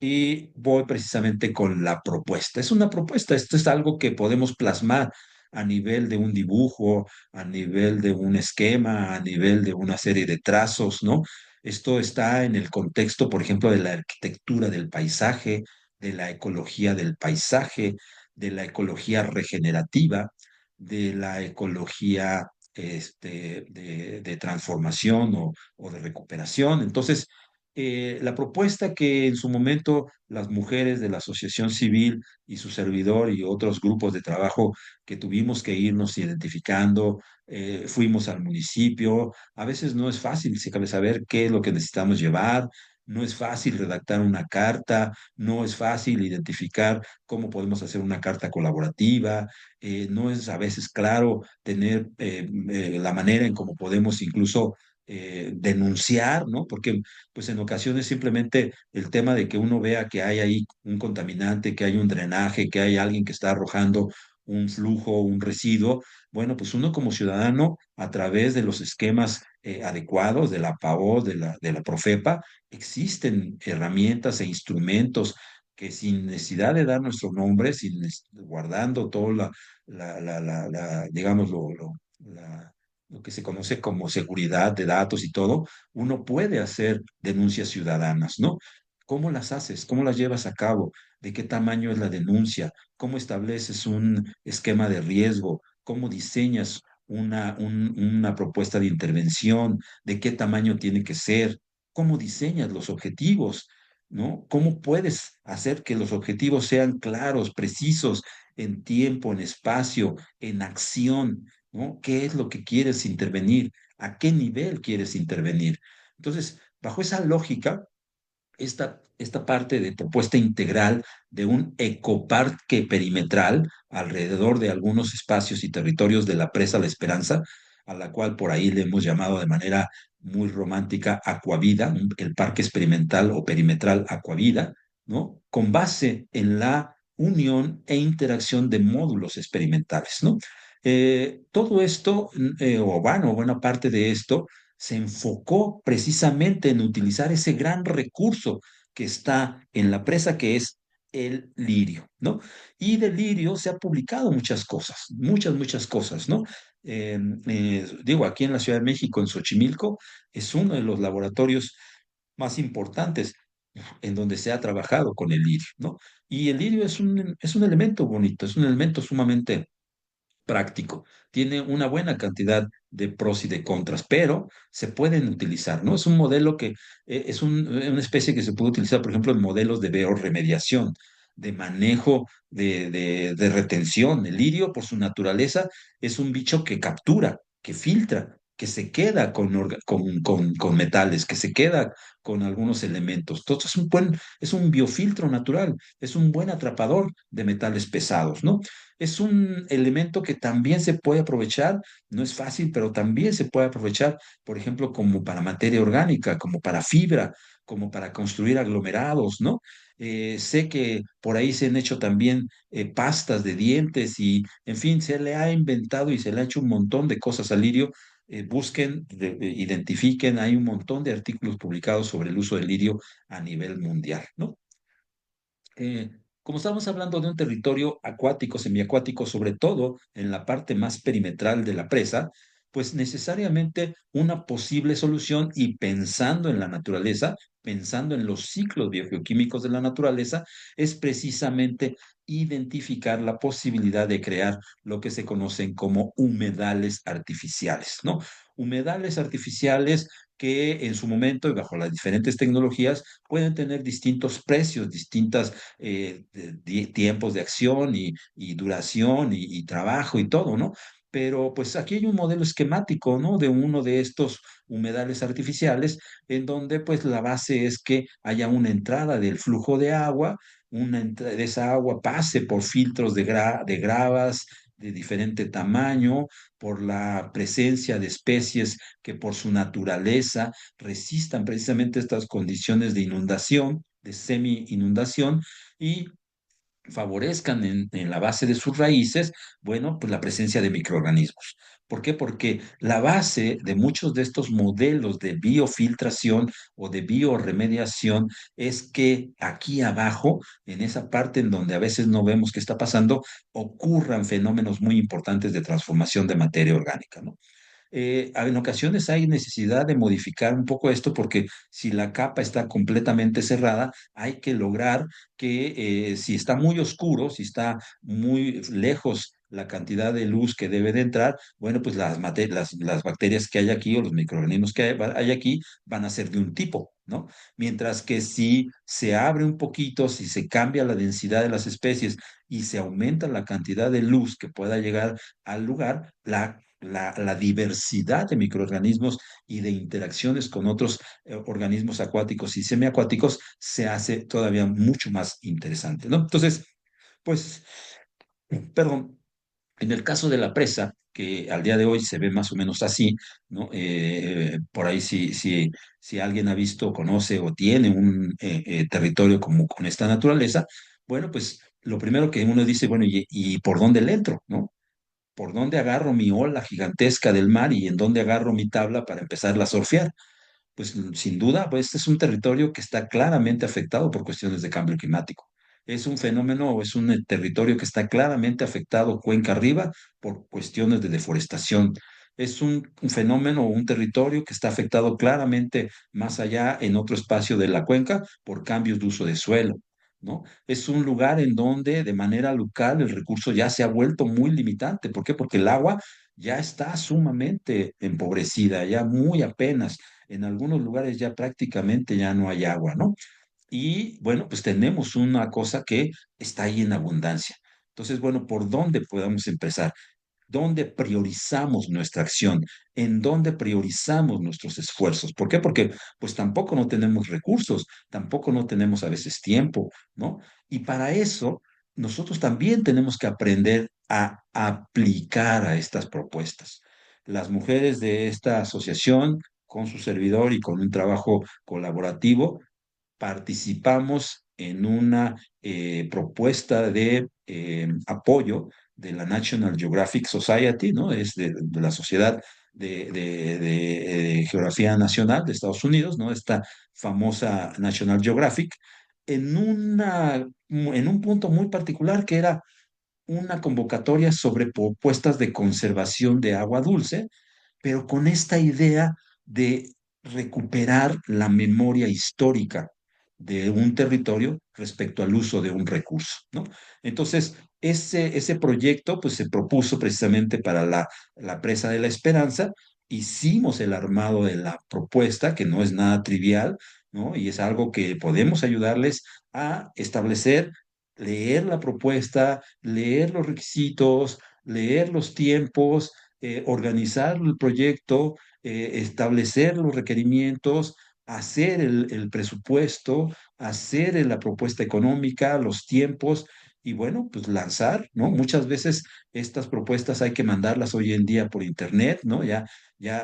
y voy precisamente con la propuesta. Es una propuesta, esto es algo que podemos plasmar a nivel de un dibujo, a nivel de un esquema, a nivel de una serie de trazos, ¿no? Esto está en el contexto, por ejemplo, de la arquitectura del paisaje, de la ecología del paisaje, de la ecología regenerativa, de la ecología de transformación o de recuperación. Entonces, la propuesta que en su momento las mujeres de la asociación civil y su servidor y otros grupos de trabajo que tuvimos que irnos identificando, fuimos al municipio. A veces no es fácil, si cabe saber qué es lo que necesitamos llevar, no es fácil redactar una carta, no es fácil identificar cómo podemos hacer una carta colaborativa, no es a veces claro tener la manera en cómo podemos incluso denunciar, ¿no? Porque pues en ocasiones simplemente el tema de que uno vea que hay ahí un contaminante, que hay un drenaje, que hay alguien que está arrojando un flujo, un residuo, bueno, pues uno como ciudadano, a través de los esquemas adecuados de la PAO, de la Profepa, existen herramientas e instrumentos que sin necesidad de dar nuestro nombre, guardando toda digamos, lo que se conoce como seguridad de datos y todo, uno puede hacer denuncias ciudadanas, ¿no? ¿Cómo las haces? ¿Cómo las llevas a cabo? ¿De qué tamaño es la denuncia? ¿Cómo estableces un esquema de riesgo? ¿Cómo diseñas una propuesta de intervención? ¿De qué tamaño tiene que ser? ¿Cómo diseñas los objetivos? ¿No? ¿Cómo puedes hacer que los objetivos sean claros, precisos, en tiempo, en espacio, en acción? ¿No? ¿Qué es lo que quieres intervenir? ¿A qué nivel quieres intervenir? Entonces, bajo esa lógica, esta parte de propuesta integral de un ecoparque perimetral alrededor de algunos espacios y territorios de la presa La Esperanza, a la cual por ahí le hemos llamado de manera muy romántica Aquavida, el parque experimental o perimetral Aquavida, ¿no? Con base en la unión e interacción de módulos experimentales, ¿no? Todo esto, o bueno, buena parte de esto, se enfocó precisamente en utilizar ese gran recurso que está en la presa, que es el lirio, ¿no? Y del lirio se ha publicado muchas cosas, muchas cosas, ¿no? Digo, aquí en la Ciudad de México, en Xochimilco, es uno de los laboratorios más importantes en donde se ha trabajado con el lirio, ¿no? Y el lirio es un elemento bonito, es un elemento sumamente práctico. Tiene una buena cantidad de pros y de contras, pero se pueden utilizar, ¿no? Es un modelo que es una especie que se puede utilizar, por ejemplo, en modelos de bioremediación, de manejo de retención. El lirio, por su naturaleza, es un bicho que captura, que filtra, que se queda con metales, que se queda con algunos elementos. Entonces, es un biofiltro natural, es un buen atrapador de metales pesados, ¿no? Es un elemento que también se puede aprovechar, no es fácil, pero también se puede aprovechar, por ejemplo, como para materia orgánica, como para fibra, como para construir aglomerados, ¿no? Sé que por ahí se han hecho también pastas de dientes y, en fin, se le ha inventado y se le ha hecho un montón de cosas al lirio. Busquen, identifiquen, hay un montón de artículos publicados sobre el uso del lirio a nivel mundial, ¿no? eh, Como estamos hablando de un territorio acuático, semiacuático, sobre todo en la parte más perimetral de la presa, pues necesariamente una posible solución y pensando en la naturaleza, pensando en los ciclos biogeoquímicos de la naturaleza, es precisamente identificar la posibilidad de crear lo que se conocen como humedales artificiales, ¿no? Humedales artificiales que en su momento y bajo las diferentes tecnologías pueden tener distintos precios, distintas tiempos de acción y duración y trabajo y todo, ¿no? Pero pues aquí hay un modelo esquemático, ¿no? De uno de estos humedales artificiales en donde pues la base es que haya una entrada del flujo de agua, de esa agua pase por filtros de gravas de diferente tamaño, por la presencia de especies que por su naturaleza resistan precisamente estas condiciones de inundación, de semi-inundación, y favorezcan en la base de sus raíces, bueno, pues la presencia de microorganismos. ¿Por qué? Porque la base de muchos de estos modelos de biofiltración o de bioremediación es que aquí abajo, en esa parte en donde a veces no vemos qué está pasando, ocurran fenómenos muy importantes de transformación de materia orgánica, ¿no? En ocasiones hay necesidad de modificar un poco esto porque si la capa está completamente cerrada, hay que lograr que si está muy oscuro, si está muy lejos la cantidad de luz que debe de entrar, bueno, pues las bacterias que hay aquí o los microorganismos que hay aquí van a ser de un tipo, ¿no? Mientras que si se abre un poquito, si se cambia la densidad de las especies y se aumenta la cantidad de luz que pueda llegar al lugar, la diversidad de microorganismos y de interacciones con otros organismos acuáticos y semiacuáticos se hace todavía mucho más interesante, ¿no? Entonces, pues, perdón, en el caso de la presa, que al día de hoy se ve más o menos así, ¿no? Por ahí si alguien ha visto, conoce o tiene un territorio como con esta naturaleza, bueno, pues lo primero que uno dice, bueno, ¿y por dónde le entro, no? ¿Por dónde agarro mi ola gigantesca del mar y en dónde agarro mi tabla para empezarla a surfear? Pues sin duda, pues este es un territorio que está claramente afectado por cuestiones de cambio climático. Es un fenómeno o es un territorio que está claramente afectado cuenca arriba por cuestiones de deforestación. Es un fenómeno o un territorio que está afectado claramente más allá en otro espacio de la cuenca por cambios de uso de suelo, ¿no? Es un lugar en donde de manera local el recurso ya se ha vuelto muy limitante. ¿Por qué? Porque el agua ya está sumamente empobrecida, ya muy apenas. En algunos lugares ya prácticamente ya no hay agua, ¿no? Y bueno, pues tenemos una cosa que está ahí en abundancia. Entonces, bueno, ¿por dónde podemos empezar? ¿Dónde priorizamos nuestra acción? ¿En dónde priorizamos nuestros esfuerzos? ¿Por qué? Porque pues tampoco no tenemos recursos, tampoco no tenemos a veces tiempo, ¿no? Y para eso nosotros también tenemos que aprender a aplicar a estas propuestas. Las mujeres de esta asociación, con su servidor y con un trabajo colaborativo, participamos en una propuesta de apoyo de la National Geographic Society, ¿no? Es de la Sociedad de Geografía Nacional de Estados Unidos, ¿no? Esta famosa National Geographic, en un punto muy particular que era una convocatoria sobre propuestas de conservación de agua dulce, pero con esta idea de recuperar la memoria histórica de un territorio respecto al uso de un recurso, ¿no? Entonces, ese proyecto pues, se propuso precisamente para la presa de la Esperanza. Hicimos el armado de la propuesta, que no es nada trivial, ¿no? Y es algo que podemos ayudarles a establecer, leer la propuesta, leer los requisitos, leer los tiempos, organizar el proyecto, establecer los requerimientos, hacer el presupuesto, hacer la propuesta económica, los tiempos y bueno, pues lanzar, ¿no? Muchas veces estas propuestas hay que mandarlas hoy en día por internet, ¿no? Ya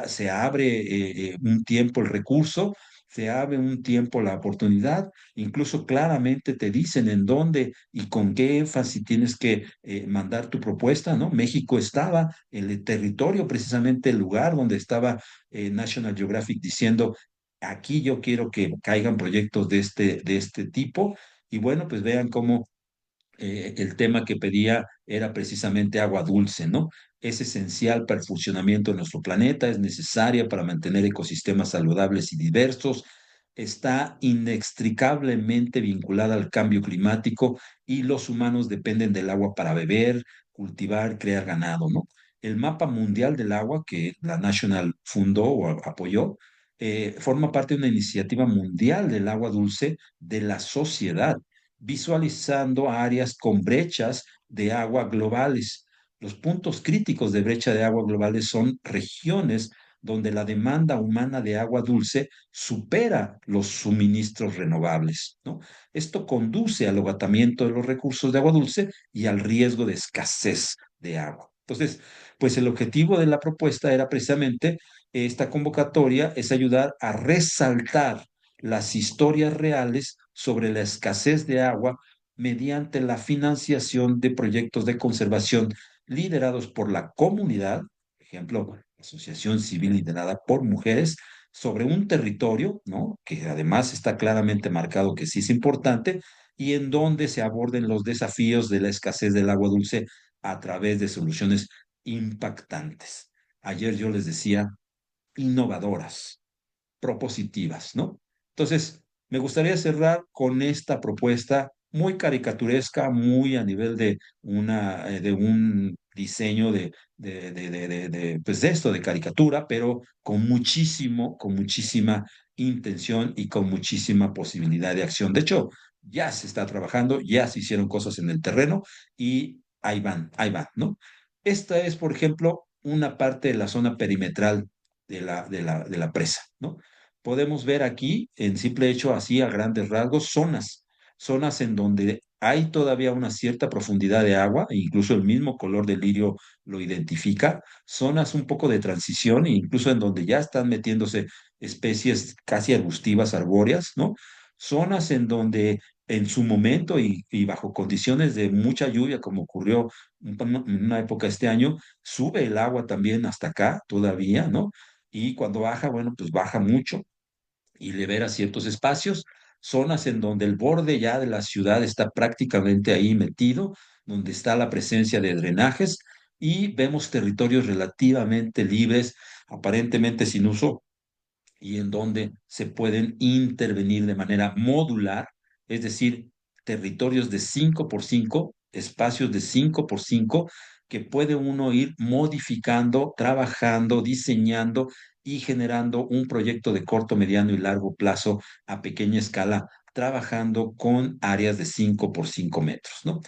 se abre un tiempo el recurso, se abre un tiempo la oportunidad, incluso claramente te dicen en dónde y con qué énfasis tienes que mandar tu propuesta, ¿no? México estaba en el territorio, precisamente el lugar donde estaba National Geographic diciendo, aquí yo quiero que caigan proyectos de este tipo. Y bueno, pues vean cómo el tema que pedía era precisamente agua dulce, ¿no? Es esencial para el funcionamiento de nuestro planeta, es necesaria para mantener ecosistemas saludables y diversos, está inextricablemente vinculada al cambio climático y los humanos dependen del agua para beber, cultivar, crear ganado, ¿no? El mapa mundial del agua que la National fundó o apoyó forma parte de una iniciativa mundial del agua dulce de la sociedad visualizando áreas con brechas de agua globales. Los puntos críticos de brecha de agua globales son regiones donde la demanda humana de agua dulce supera los suministros renovables, ¿no? Esto conduce al agotamiento de los recursos de agua dulce y al riesgo de escasez de agua. Entonces, pues el objetivo de la propuesta era precisamente esta convocatoria, es ayudar a resaltar las historias reales sobre la escasez de agua mediante la financiación de proyectos de conservación liderados por la comunidad, por ejemplo, asociación civil liderada por mujeres, sobre un territorio, ¿no? Que además está claramente marcado que sí es importante, y en donde se aborden los desafíos de la escasez del agua dulce a través de soluciones impactantes. Ayer yo les decía, innovadoras, propositivas, ¿no? Entonces, me gustaría cerrar con esta propuesta muy caricaturesca, muy a nivel de un diseño pues de esto, de caricatura, pero con muchísima intención y con muchísima posibilidad de acción. De hecho, ya se está trabajando, ya se hicieron cosas en el terreno y ahí van, ¿no? Esta es, por ejemplo, una parte de la zona perimetral de la presa, ¿no? Podemos ver aquí, en simple hecho, así a grandes rasgos, zonas en donde hay todavía una cierta profundidad de agua, e incluso el mismo color del lirio lo identifica, zonas un poco de transición, e incluso en donde ya están metiéndose especies casi arbustivas, arbóreas, ¿no? Zonas en donde en su momento y bajo condiciones de mucha lluvia, como ocurrió en una época este año, sube el agua también hasta acá todavía, ¿no? Y cuando baja, bueno, pues baja mucho y libera ciertos espacios. zonas en donde el borde ya de la ciudad está prácticamente ahí metido, donde está la presencia de drenajes y vemos territorios relativamente libres, aparentemente sin uso y en donde se pueden intervenir de manera modular, es decir, territorios de 5 por 5, espacios de 5 por 5, que puede uno ir modificando, trabajando, diseñando y generando un proyecto de corto, mediano y largo plazo a pequeña escala, trabajando con áreas de 5 por 5 metros, ¿no?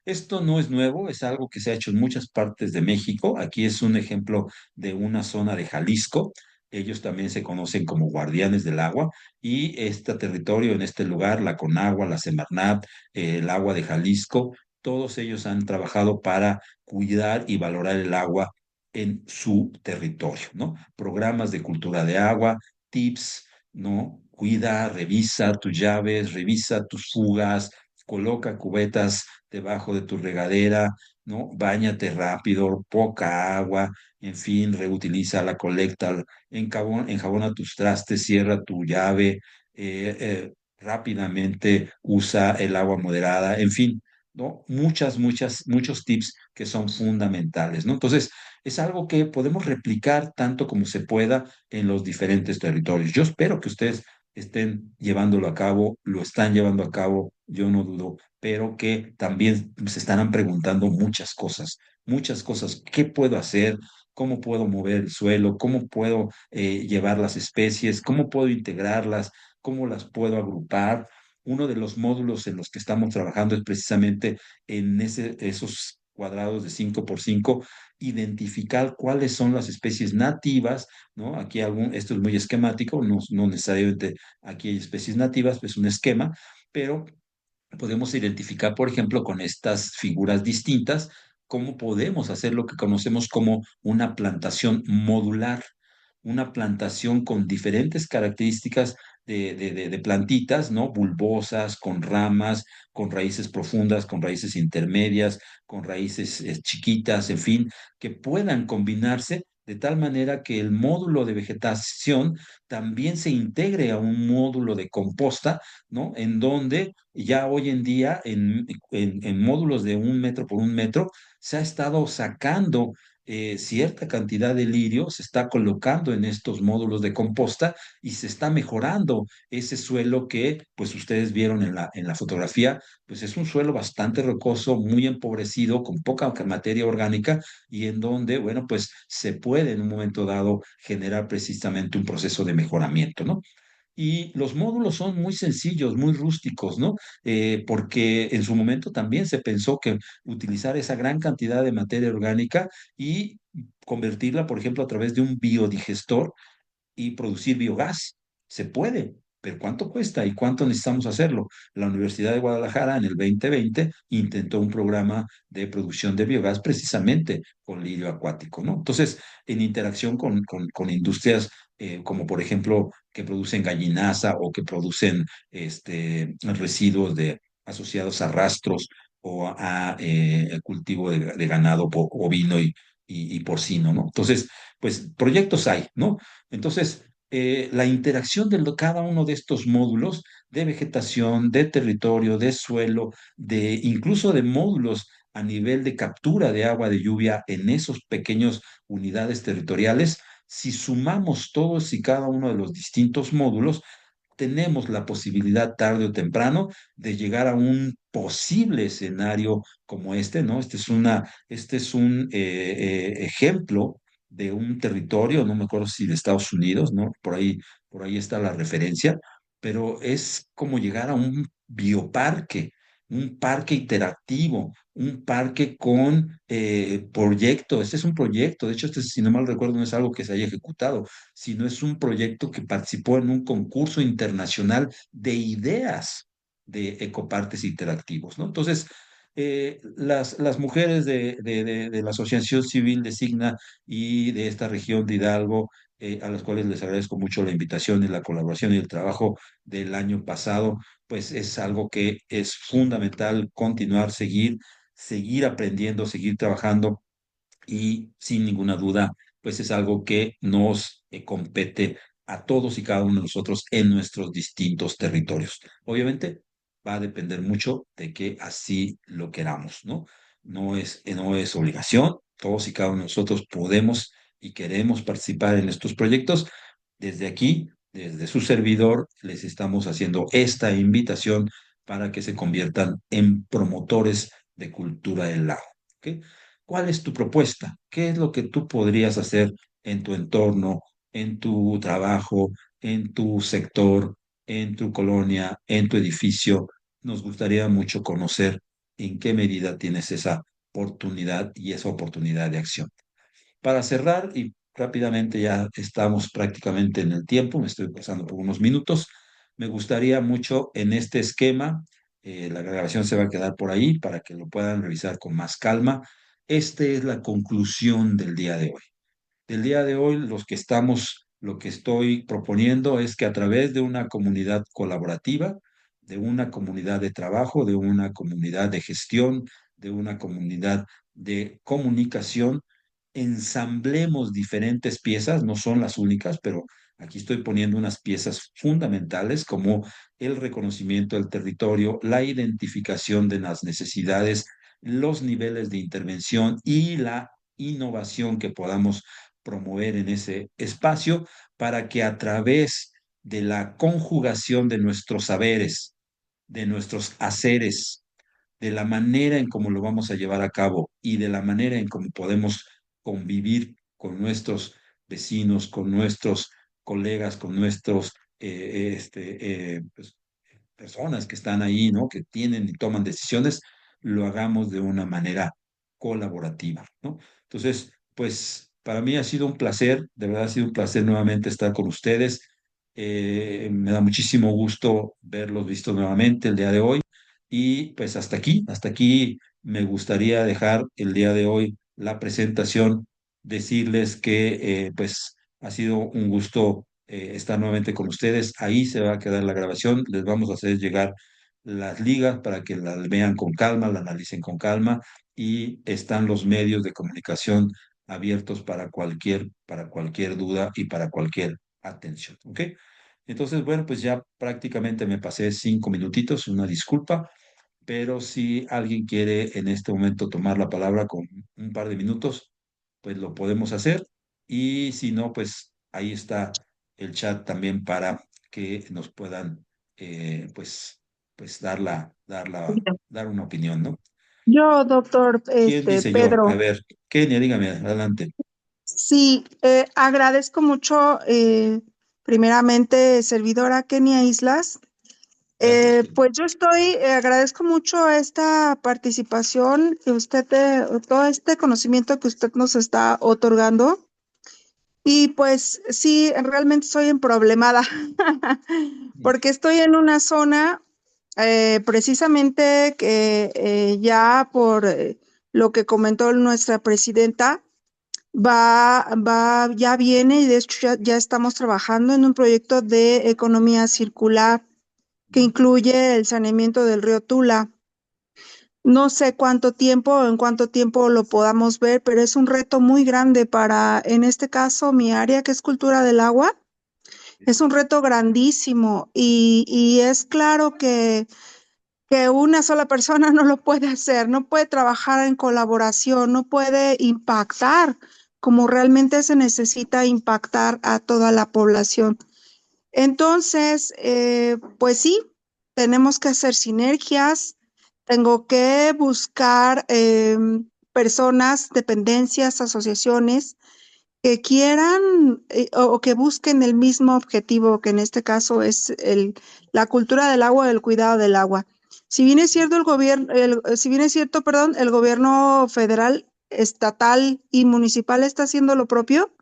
Esto no es nuevo, es algo que se ha hecho en muchas partes de México. Aquí es un ejemplo de una zona de Jalisco. Ellos también se conocen como guardianes del agua y este territorio, en este lugar, la Conagua, la Semarnat, el agua de Jalisco, todos ellos han trabajado para cuidar y valorar el agua en su territorio, ¿no? Programas de cultura de agua, tips, ¿no? Cuida, revisa tus llaves, revisa tus fugas, coloca cubetas debajo de tu regadera, ¿no? Báñate rápido, poca agua, en fin, reutiliza la colecta, enjabona tus trastes, cierra tu llave, rápidamente usa el agua moderada, en fin, ¿no? Muchos tips que son fundamentales, ¿no? Entonces, es algo que podemos replicar tanto como se pueda en los diferentes territorios. Yo espero que ustedes estén llevándolo a cabo, lo están llevando a cabo, yo no dudo, pero que también se estarán preguntando muchas cosas. ¿Qué puedo hacer? ¿Cómo puedo mover el suelo? ¿Cómo puedo llevar las especies? ¿Cómo puedo integrarlas? ¿Cómo las puedo agrupar? Uno de los módulos en los que estamos trabajando es precisamente en esos cuadrados de 5 por 5 identificar cuáles son las especies nativas, ¿no? Esto es muy esquemático, no necesariamente aquí hay especies nativas, es un esquema, pero podemos identificar, por ejemplo, con estas figuras distintas, cómo podemos hacer lo que conocemos como una plantación modular, una plantación con diferentes características de plantitas, ¿no? Bulbosas, con ramas, con raíces profundas, con raíces intermedias, con raíces chiquitas, en fin, que puedan combinarse de tal manera que el módulo de vegetación también se integre a un módulo de composta, ¿no? En donde ya hoy en día en módulos de 1 metro por 1 metro se ha estado sacando cierta cantidad de lirio, se está colocando en estos módulos de composta y se está mejorando ese suelo que, pues ustedes vieron en la fotografía, pues es un suelo bastante rocoso, muy empobrecido, con poca materia orgánica y en donde, bueno, pues se puede en un momento dado generar precisamente un proceso de mejoramiento, ¿no? Y los módulos son muy sencillos, muy rústicos, ¿no? Porque en su momento también se pensó que utilizar esa gran cantidad de materia orgánica y convertirla, por ejemplo, a través de un biodigestor y producir biogás. Se puede, pero ¿cuánto cuesta y cuánto necesitamos hacerlo? La Universidad de Guadalajara en el 2020 intentó un programa de producción de biogás precisamente con lirio acuático, ¿no? Entonces, en interacción con industrias como por ejemplo que producen gallinaza o que producen residuos asociados a rastros o a el cultivo de ganado ovino y porcino, ¿no? Entonces, pues proyectos hay, ¿no? Entonces, la interacción de cada uno de estos módulos de vegetación, de territorio, de suelo, incluso de módulos a nivel de captura de agua de lluvia en esos pequeños unidades territoriales, si sumamos todos y cada uno de los distintos módulos, tenemos la posibilidad tarde o temprano de llegar a un posible escenario como este, ¿no? Este es un ejemplo de un territorio, no me acuerdo si de Estados Unidos, ¿no? Por ahí está la referencia, pero es como llegar a un bioparque, un parque interactivo, un parque con proyecto. Este es un proyecto, de hecho, este, si no mal recuerdo, no es algo que se haya ejecutado, sino es un proyecto que participó en un concurso internacional de ideas de ecoparques interactivos, ¿no? Entonces, las mujeres de la Asociación Civil de Signa y de esta región de Hidalgo, a las cuales les agradezco mucho la invitación y la colaboración y el trabajo del año pasado, pues es algo que es fundamental continuar, seguir aprendiendo, seguir trabajando y sin ninguna duda, pues es algo que nos compete a todos y cada uno de nosotros en nuestros distintos territorios. Obviamente va a depender mucho de que así lo queramos, ¿no? No es obligación, todos y cada uno de nosotros podemos y queremos participar en estos proyectos. Desde aquí, desde su servidor, les estamos haciendo esta invitación para que se conviertan en promotores de cultura del lago. ¿Ok? ¿Cuál es tu propuesta? ¿Qué es lo que tú podrías hacer en tu entorno, en tu trabajo, en tu sector, en tu colonia, en tu edificio? Nos gustaría mucho conocer en qué medida tienes esa oportunidad y esa oportunidad de acción. Para cerrar, y rápidamente ya estamos prácticamente en el tiempo, me estoy pasando por unos minutos, me gustaría mucho en este esquema, la grabación se va a quedar por ahí para que lo puedan revisar con más calma. Esta es la conclusión del día de hoy. Del día de hoy, lo que estoy proponiendo es que a través de una comunidad colaborativa, de una comunidad de trabajo, de una comunidad de gestión, de una comunidad de comunicación, ensamblemos diferentes piezas, no son las únicas, pero aquí estoy poniendo unas piezas fundamentales como el reconocimiento del territorio, la identificación de las necesidades, los niveles de intervención y la innovación que podamos promover en ese espacio para que a través de la conjugación de nuestros saberes, de nuestros haceres, de la manera en cómo lo vamos a llevar a cabo y de la manera en cómo podemos convivir con nuestros vecinos, con nuestros colegas, con nuestros pues, personas que están ahí, ¿no? Que tienen y toman decisiones, lo hagamos de una manera colaborativa, ¿no? Entonces, pues para mí ha sido un placer, de verdad ha sido un placer nuevamente estar con ustedes. Me da muchísimo gusto verlos vistos nuevamente el día de hoy. Y pues hasta aquí me gustaría dejar el día de hoy la presentación, decirles que pues ha sido un gusto estar nuevamente con ustedes. Ahí se va a quedar la grabación. Les vamos a hacer llegar las ligas para que las vean con calma, la analicen con calma y están los medios de comunicación abiertos para cualquier duda y para cualquier atención. ¿Ok? Entonces, bueno, pues ya prácticamente me pasé 5 minutitos, una disculpa, pero si alguien quiere en este momento tomar la palabra con un par de minutos, pues lo podemos hacer. Y si no, pues ahí está el chat también para que nos puedan, pues dar una opinión, ¿no? Yo, doctor ¿Quién dice yo? A Pedro, ver, Kenia, dígame, adelante. sí, agradezco mucho, primeramente, servidora Kenia Islas. Gracias, Kenia. Pues yo agradezco mucho esta participación que todo este conocimiento que usted nos está otorgando. Y pues sí, realmente soy emproblemada, porque estoy en una zona precisamente que ya por lo que comentó nuestra presidenta, ya viene y de hecho ya estamos trabajando en un proyecto de economía circular que incluye el saneamiento del río Tula. No sé en cuánto tiempo lo podamos ver, pero es un reto muy grande para, en este caso, mi área que es cultura del agua. Es un reto grandísimo y es claro que una sola persona no lo puede hacer, no puede trabajar en colaboración, no puede impactar como realmente se necesita impactar a toda la población. Entonces, pues sí, tenemos que hacer sinergias, tengo que buscar personas, dependencias, asociaciones que quieran o que busquen el mismo objetivo, que en este caso es la cultura del agua, el cuidado del agua. Si bien es cierto si bien es cierto, perdón, el gobierno federal, estatal y municipal está haciendo lo propio,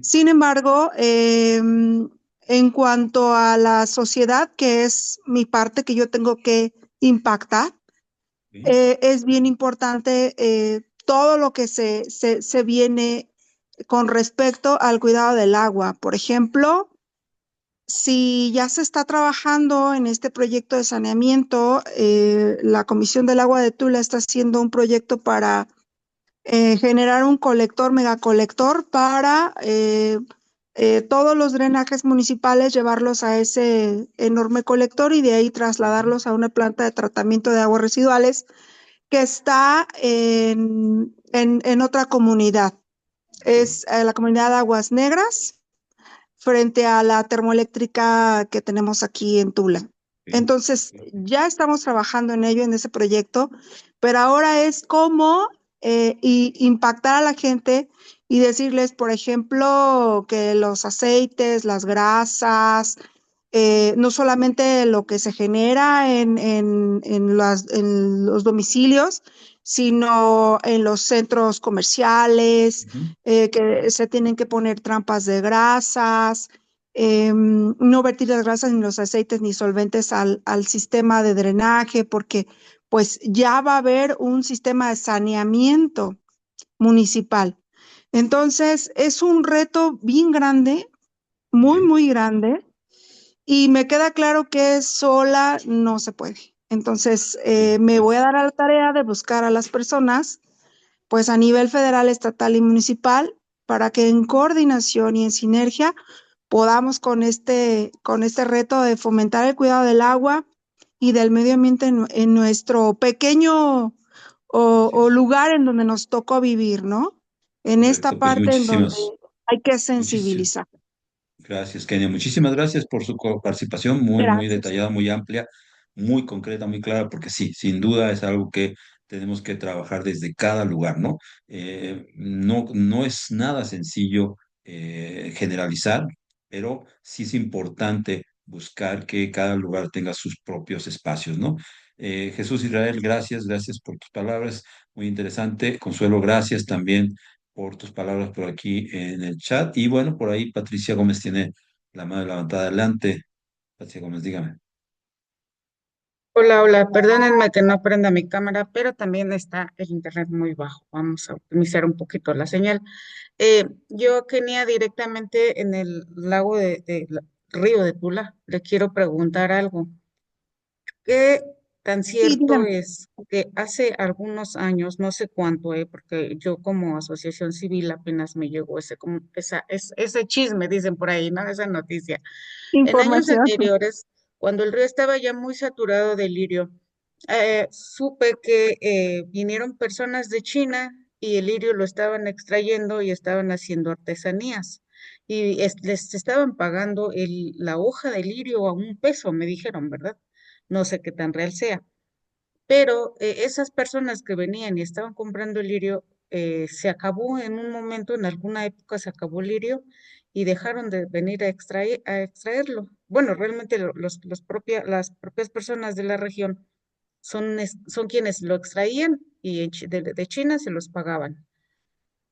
sin embargo, en cuanto a la sociedad, que es mi parte que yo tengo que impactar, es bien importante todo lo que se viene con respecto al cuidado del agua. Por ejemplo, si ya se está trabajando en este proyecto de saneamiento, la Comisión del Agua de Tula está haciendo un proyecto para generar un colector, megacolector para todos los drenajes municipales, llevarlos a ese enorme colector y de ahí trasladarlos a una planta de tratamiento de aguas residuales que está en otra comunidad. Es la comunidad de Aguas Negras, frente a la termoeléctrica que tenemos aquí en Tula. Entonces, ya estamos trabajando en ello, en ese proyecto, pero ahora es cómo impactar a la gente y decirles, por ejemplo, que los aceites, las grasas, no solamente lo que se genera en los domicilios, sino en los centros comerciales, que se tienen que poner trampas de grasas, no vertir las grasas ni los aceites ni solventes al sistema de drenaje, porque pues ya va a haber un sistema de saneamiento municipal. Entonces, es un reto bien grande, muy, muy grande, y me queda claro que sola no se puede. Entonces, me voy a dar a la tarea de buscar a las personas, pues a nivel federal, estatal y municipal, para que en coordinación y en sinergia podamos con este reto de fomentar el cuidado del agua y del medio ambiente en nuestro pequeño o lugar en donde nos tocó vivir, ¿no? En esta Correcto, pues parte en donde muchísimas, hay que muchísimas sensibilizar. gracias, Kenia. Muchísimas gracias por su participación, muy, muy Gracias. detallada, muy amplia, muy concreta, muy clara, porque sí, sin duda es algo que tenemos que trabajar desde cada lugar, ¿no? No es nada sencillo generalizar, pero sí es importante buscar que cada lugar tenga sus propios espacios, ¿no? Jesús Israel, gracias, gracias por tus palabras, muy interesante. Consuelo, gracias también por tus palabras por aquí en el chat. Y bueno, por ahí Patricia Gómez tiene la mano levantada. Adelante, Patricia Gómez, dígame. Hola, hola, perdónenme que no prenda mi cámara, pero también está el internet muy bajo. Vamos a optimizar un poquito la señal. Yo, Kenia, directamente en el lago Río de Tula, le quiero preguntar algo. ¿Qué tan Sí, cierto dígame. es que hace algunos años, no sé cuánto, porque yo como asociación civil apenas me llegó ese chisme, dicen por ahí, ¿no? Esa noticia. En años Información. anteriores, cuando el río estaba ya muy saturado de lirio, supe que vinieron personas de China y el lirio lo estaban extrayendo y estaban haciendo artesanías. Y les estaban pagando la hoja de lirio a 1 peso, me dijeron, ¿verdad? No sé qué tan real sea. Pero esas personas que venían y estaban comprando el lirio, se acabó en un momento, en alguna época se acabó el lirio y dejaron de venir a extraerlo. Bueno, realmente las propias personas de la región son quienes lo extraían y de China se los pagaban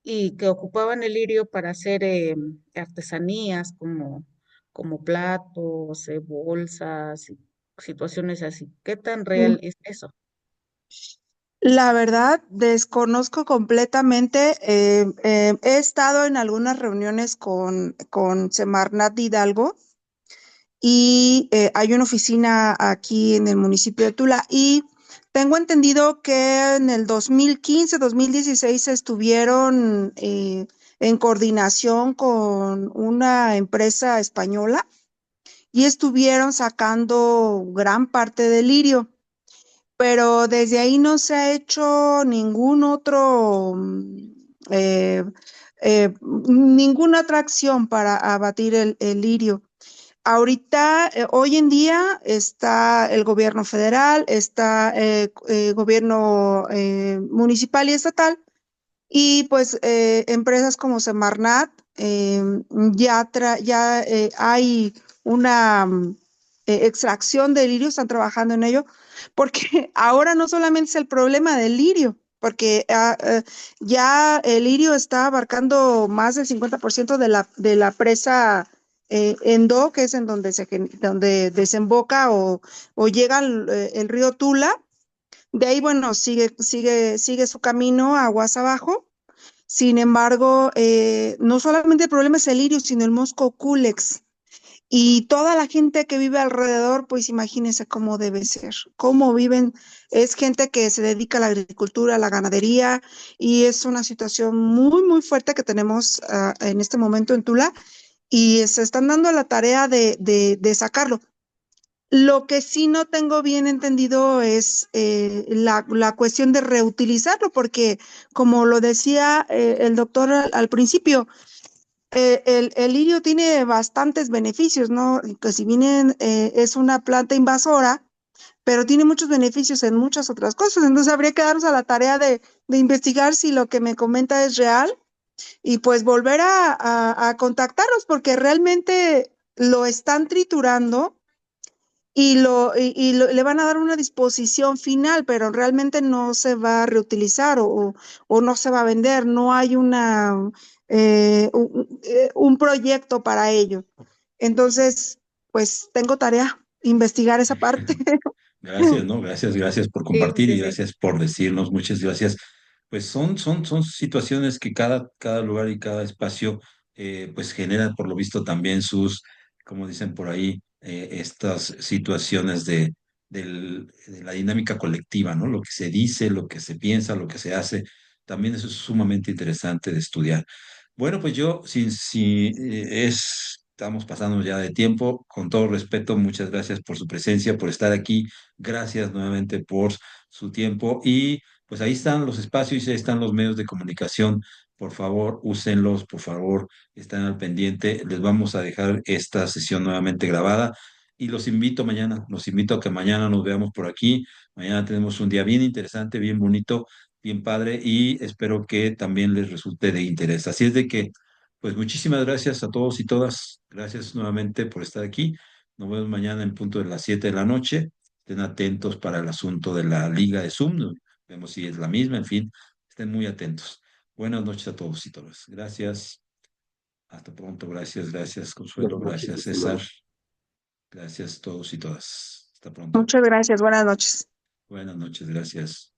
y que ocupaban el lirio para hacer artesanías como platos, bolsas, y situaciones así. ¿Qué tan real es eso? La verdad, desconozco completamente. He estado en algunas reuniones con Semarnat de Hidalgo y hay una oficina aquí en el municipio de Tula y tengo entendido que en el 2015, 2016 estuvieron en coordinación con una empresa española y estuvieron sacando gran parte del lirio, pero desde ahí no se ha hecho eh, ninguna otra acción para abatir el lirio. Ahorita, hoy en día, está el gobierno federal, está gobierno municipal y estatal, y pues empresas como Semarnat, ya hay una extracción de lirio, están trabajando en ello, porque ahora no solamente es el problema del lirio, porque ya el lirio está abarcando más del 50% de la presa Endo, que es en donde, donde desemboca o llega el río Tula. De ahí, bueno, sigue su camino aguas abajo. Sin embargo, no solamente el problema es el lirio, sino el mosco culex. Y toda la gente que vive alrededor, pues imagínense cómo debe ser, cómo viven. Es gente que se dedica a la agricultura, a la ganadería, y es una situación muy, muy fuerte que tenemos en este momento en Tula. y se están dando la tarea de sacarlo. Lo que sí no tengo bien entendido es la cuestión de reutilizarlo, porque como lo decía el doctor al principio, el lirio tiene bastantes beneficios, ¿no? Que si bien es una planta invasora, pero tiene muchos beneficios en muchas otras cosas. Entonces habría que darnos a la tarea de investigar si lo que me comenta es real y pues volver a contactarlos, porque realmente lo están triturando y le van a dar una disposición final, pero realmente no se va a reutilizar o no se va a vender, no hay un proyecto para ello. Entonces, pues tengo tarea, investigar esa parte. Gracias, ¿no? Gracias por Sí, compartir sí, y sí. gracias por decirnos, muchas gracias. Pues son situaciones que cada lugar y cada espacio pues genera por lo visto también sus, como dicen por ahí, estas situaciones de la dinámica colectiva, ¿no? Lo que se dice, lo que se piensa, lo que se hace, también eso es sumamente interesante de estudiar. Bueno, pues yo, estamos pasando ya de tiempo, con todo respeto, muchas gracias por su presencia, por estar aquí. Gracias nuevamente por su tiempo y pues ahí están los espacios y ahí están los medios de comunicación. Por favor, úsenlos, por favor, estén al pendiente. Les vamos a dejar esta sesión nuevamente grabada y los invito a que mañana nos veamos por aquí. Mañana tenemos un día bien interesante, bien bonito, bien padre y espero que también les resulte de interés. Así es de que, pues muchísimas gracias a todos y todas. Gracias nuevamente por estar aquí. Nos vemos mañana en punto de las 7 de la noche. Estén atentos para el asunto de la liga de Zoom. Vemos si es la misma, en fin, estén muy atentos. Buenas noches a todos y todas. Gracias. Hasta pronto. Gracias, Consuelo. Buenas noches, Gracias, hasta César. luego. Gracias a todos y todas. Hasta pronto. Muchas gracias, buenas noches. Buenas noches. Gracias.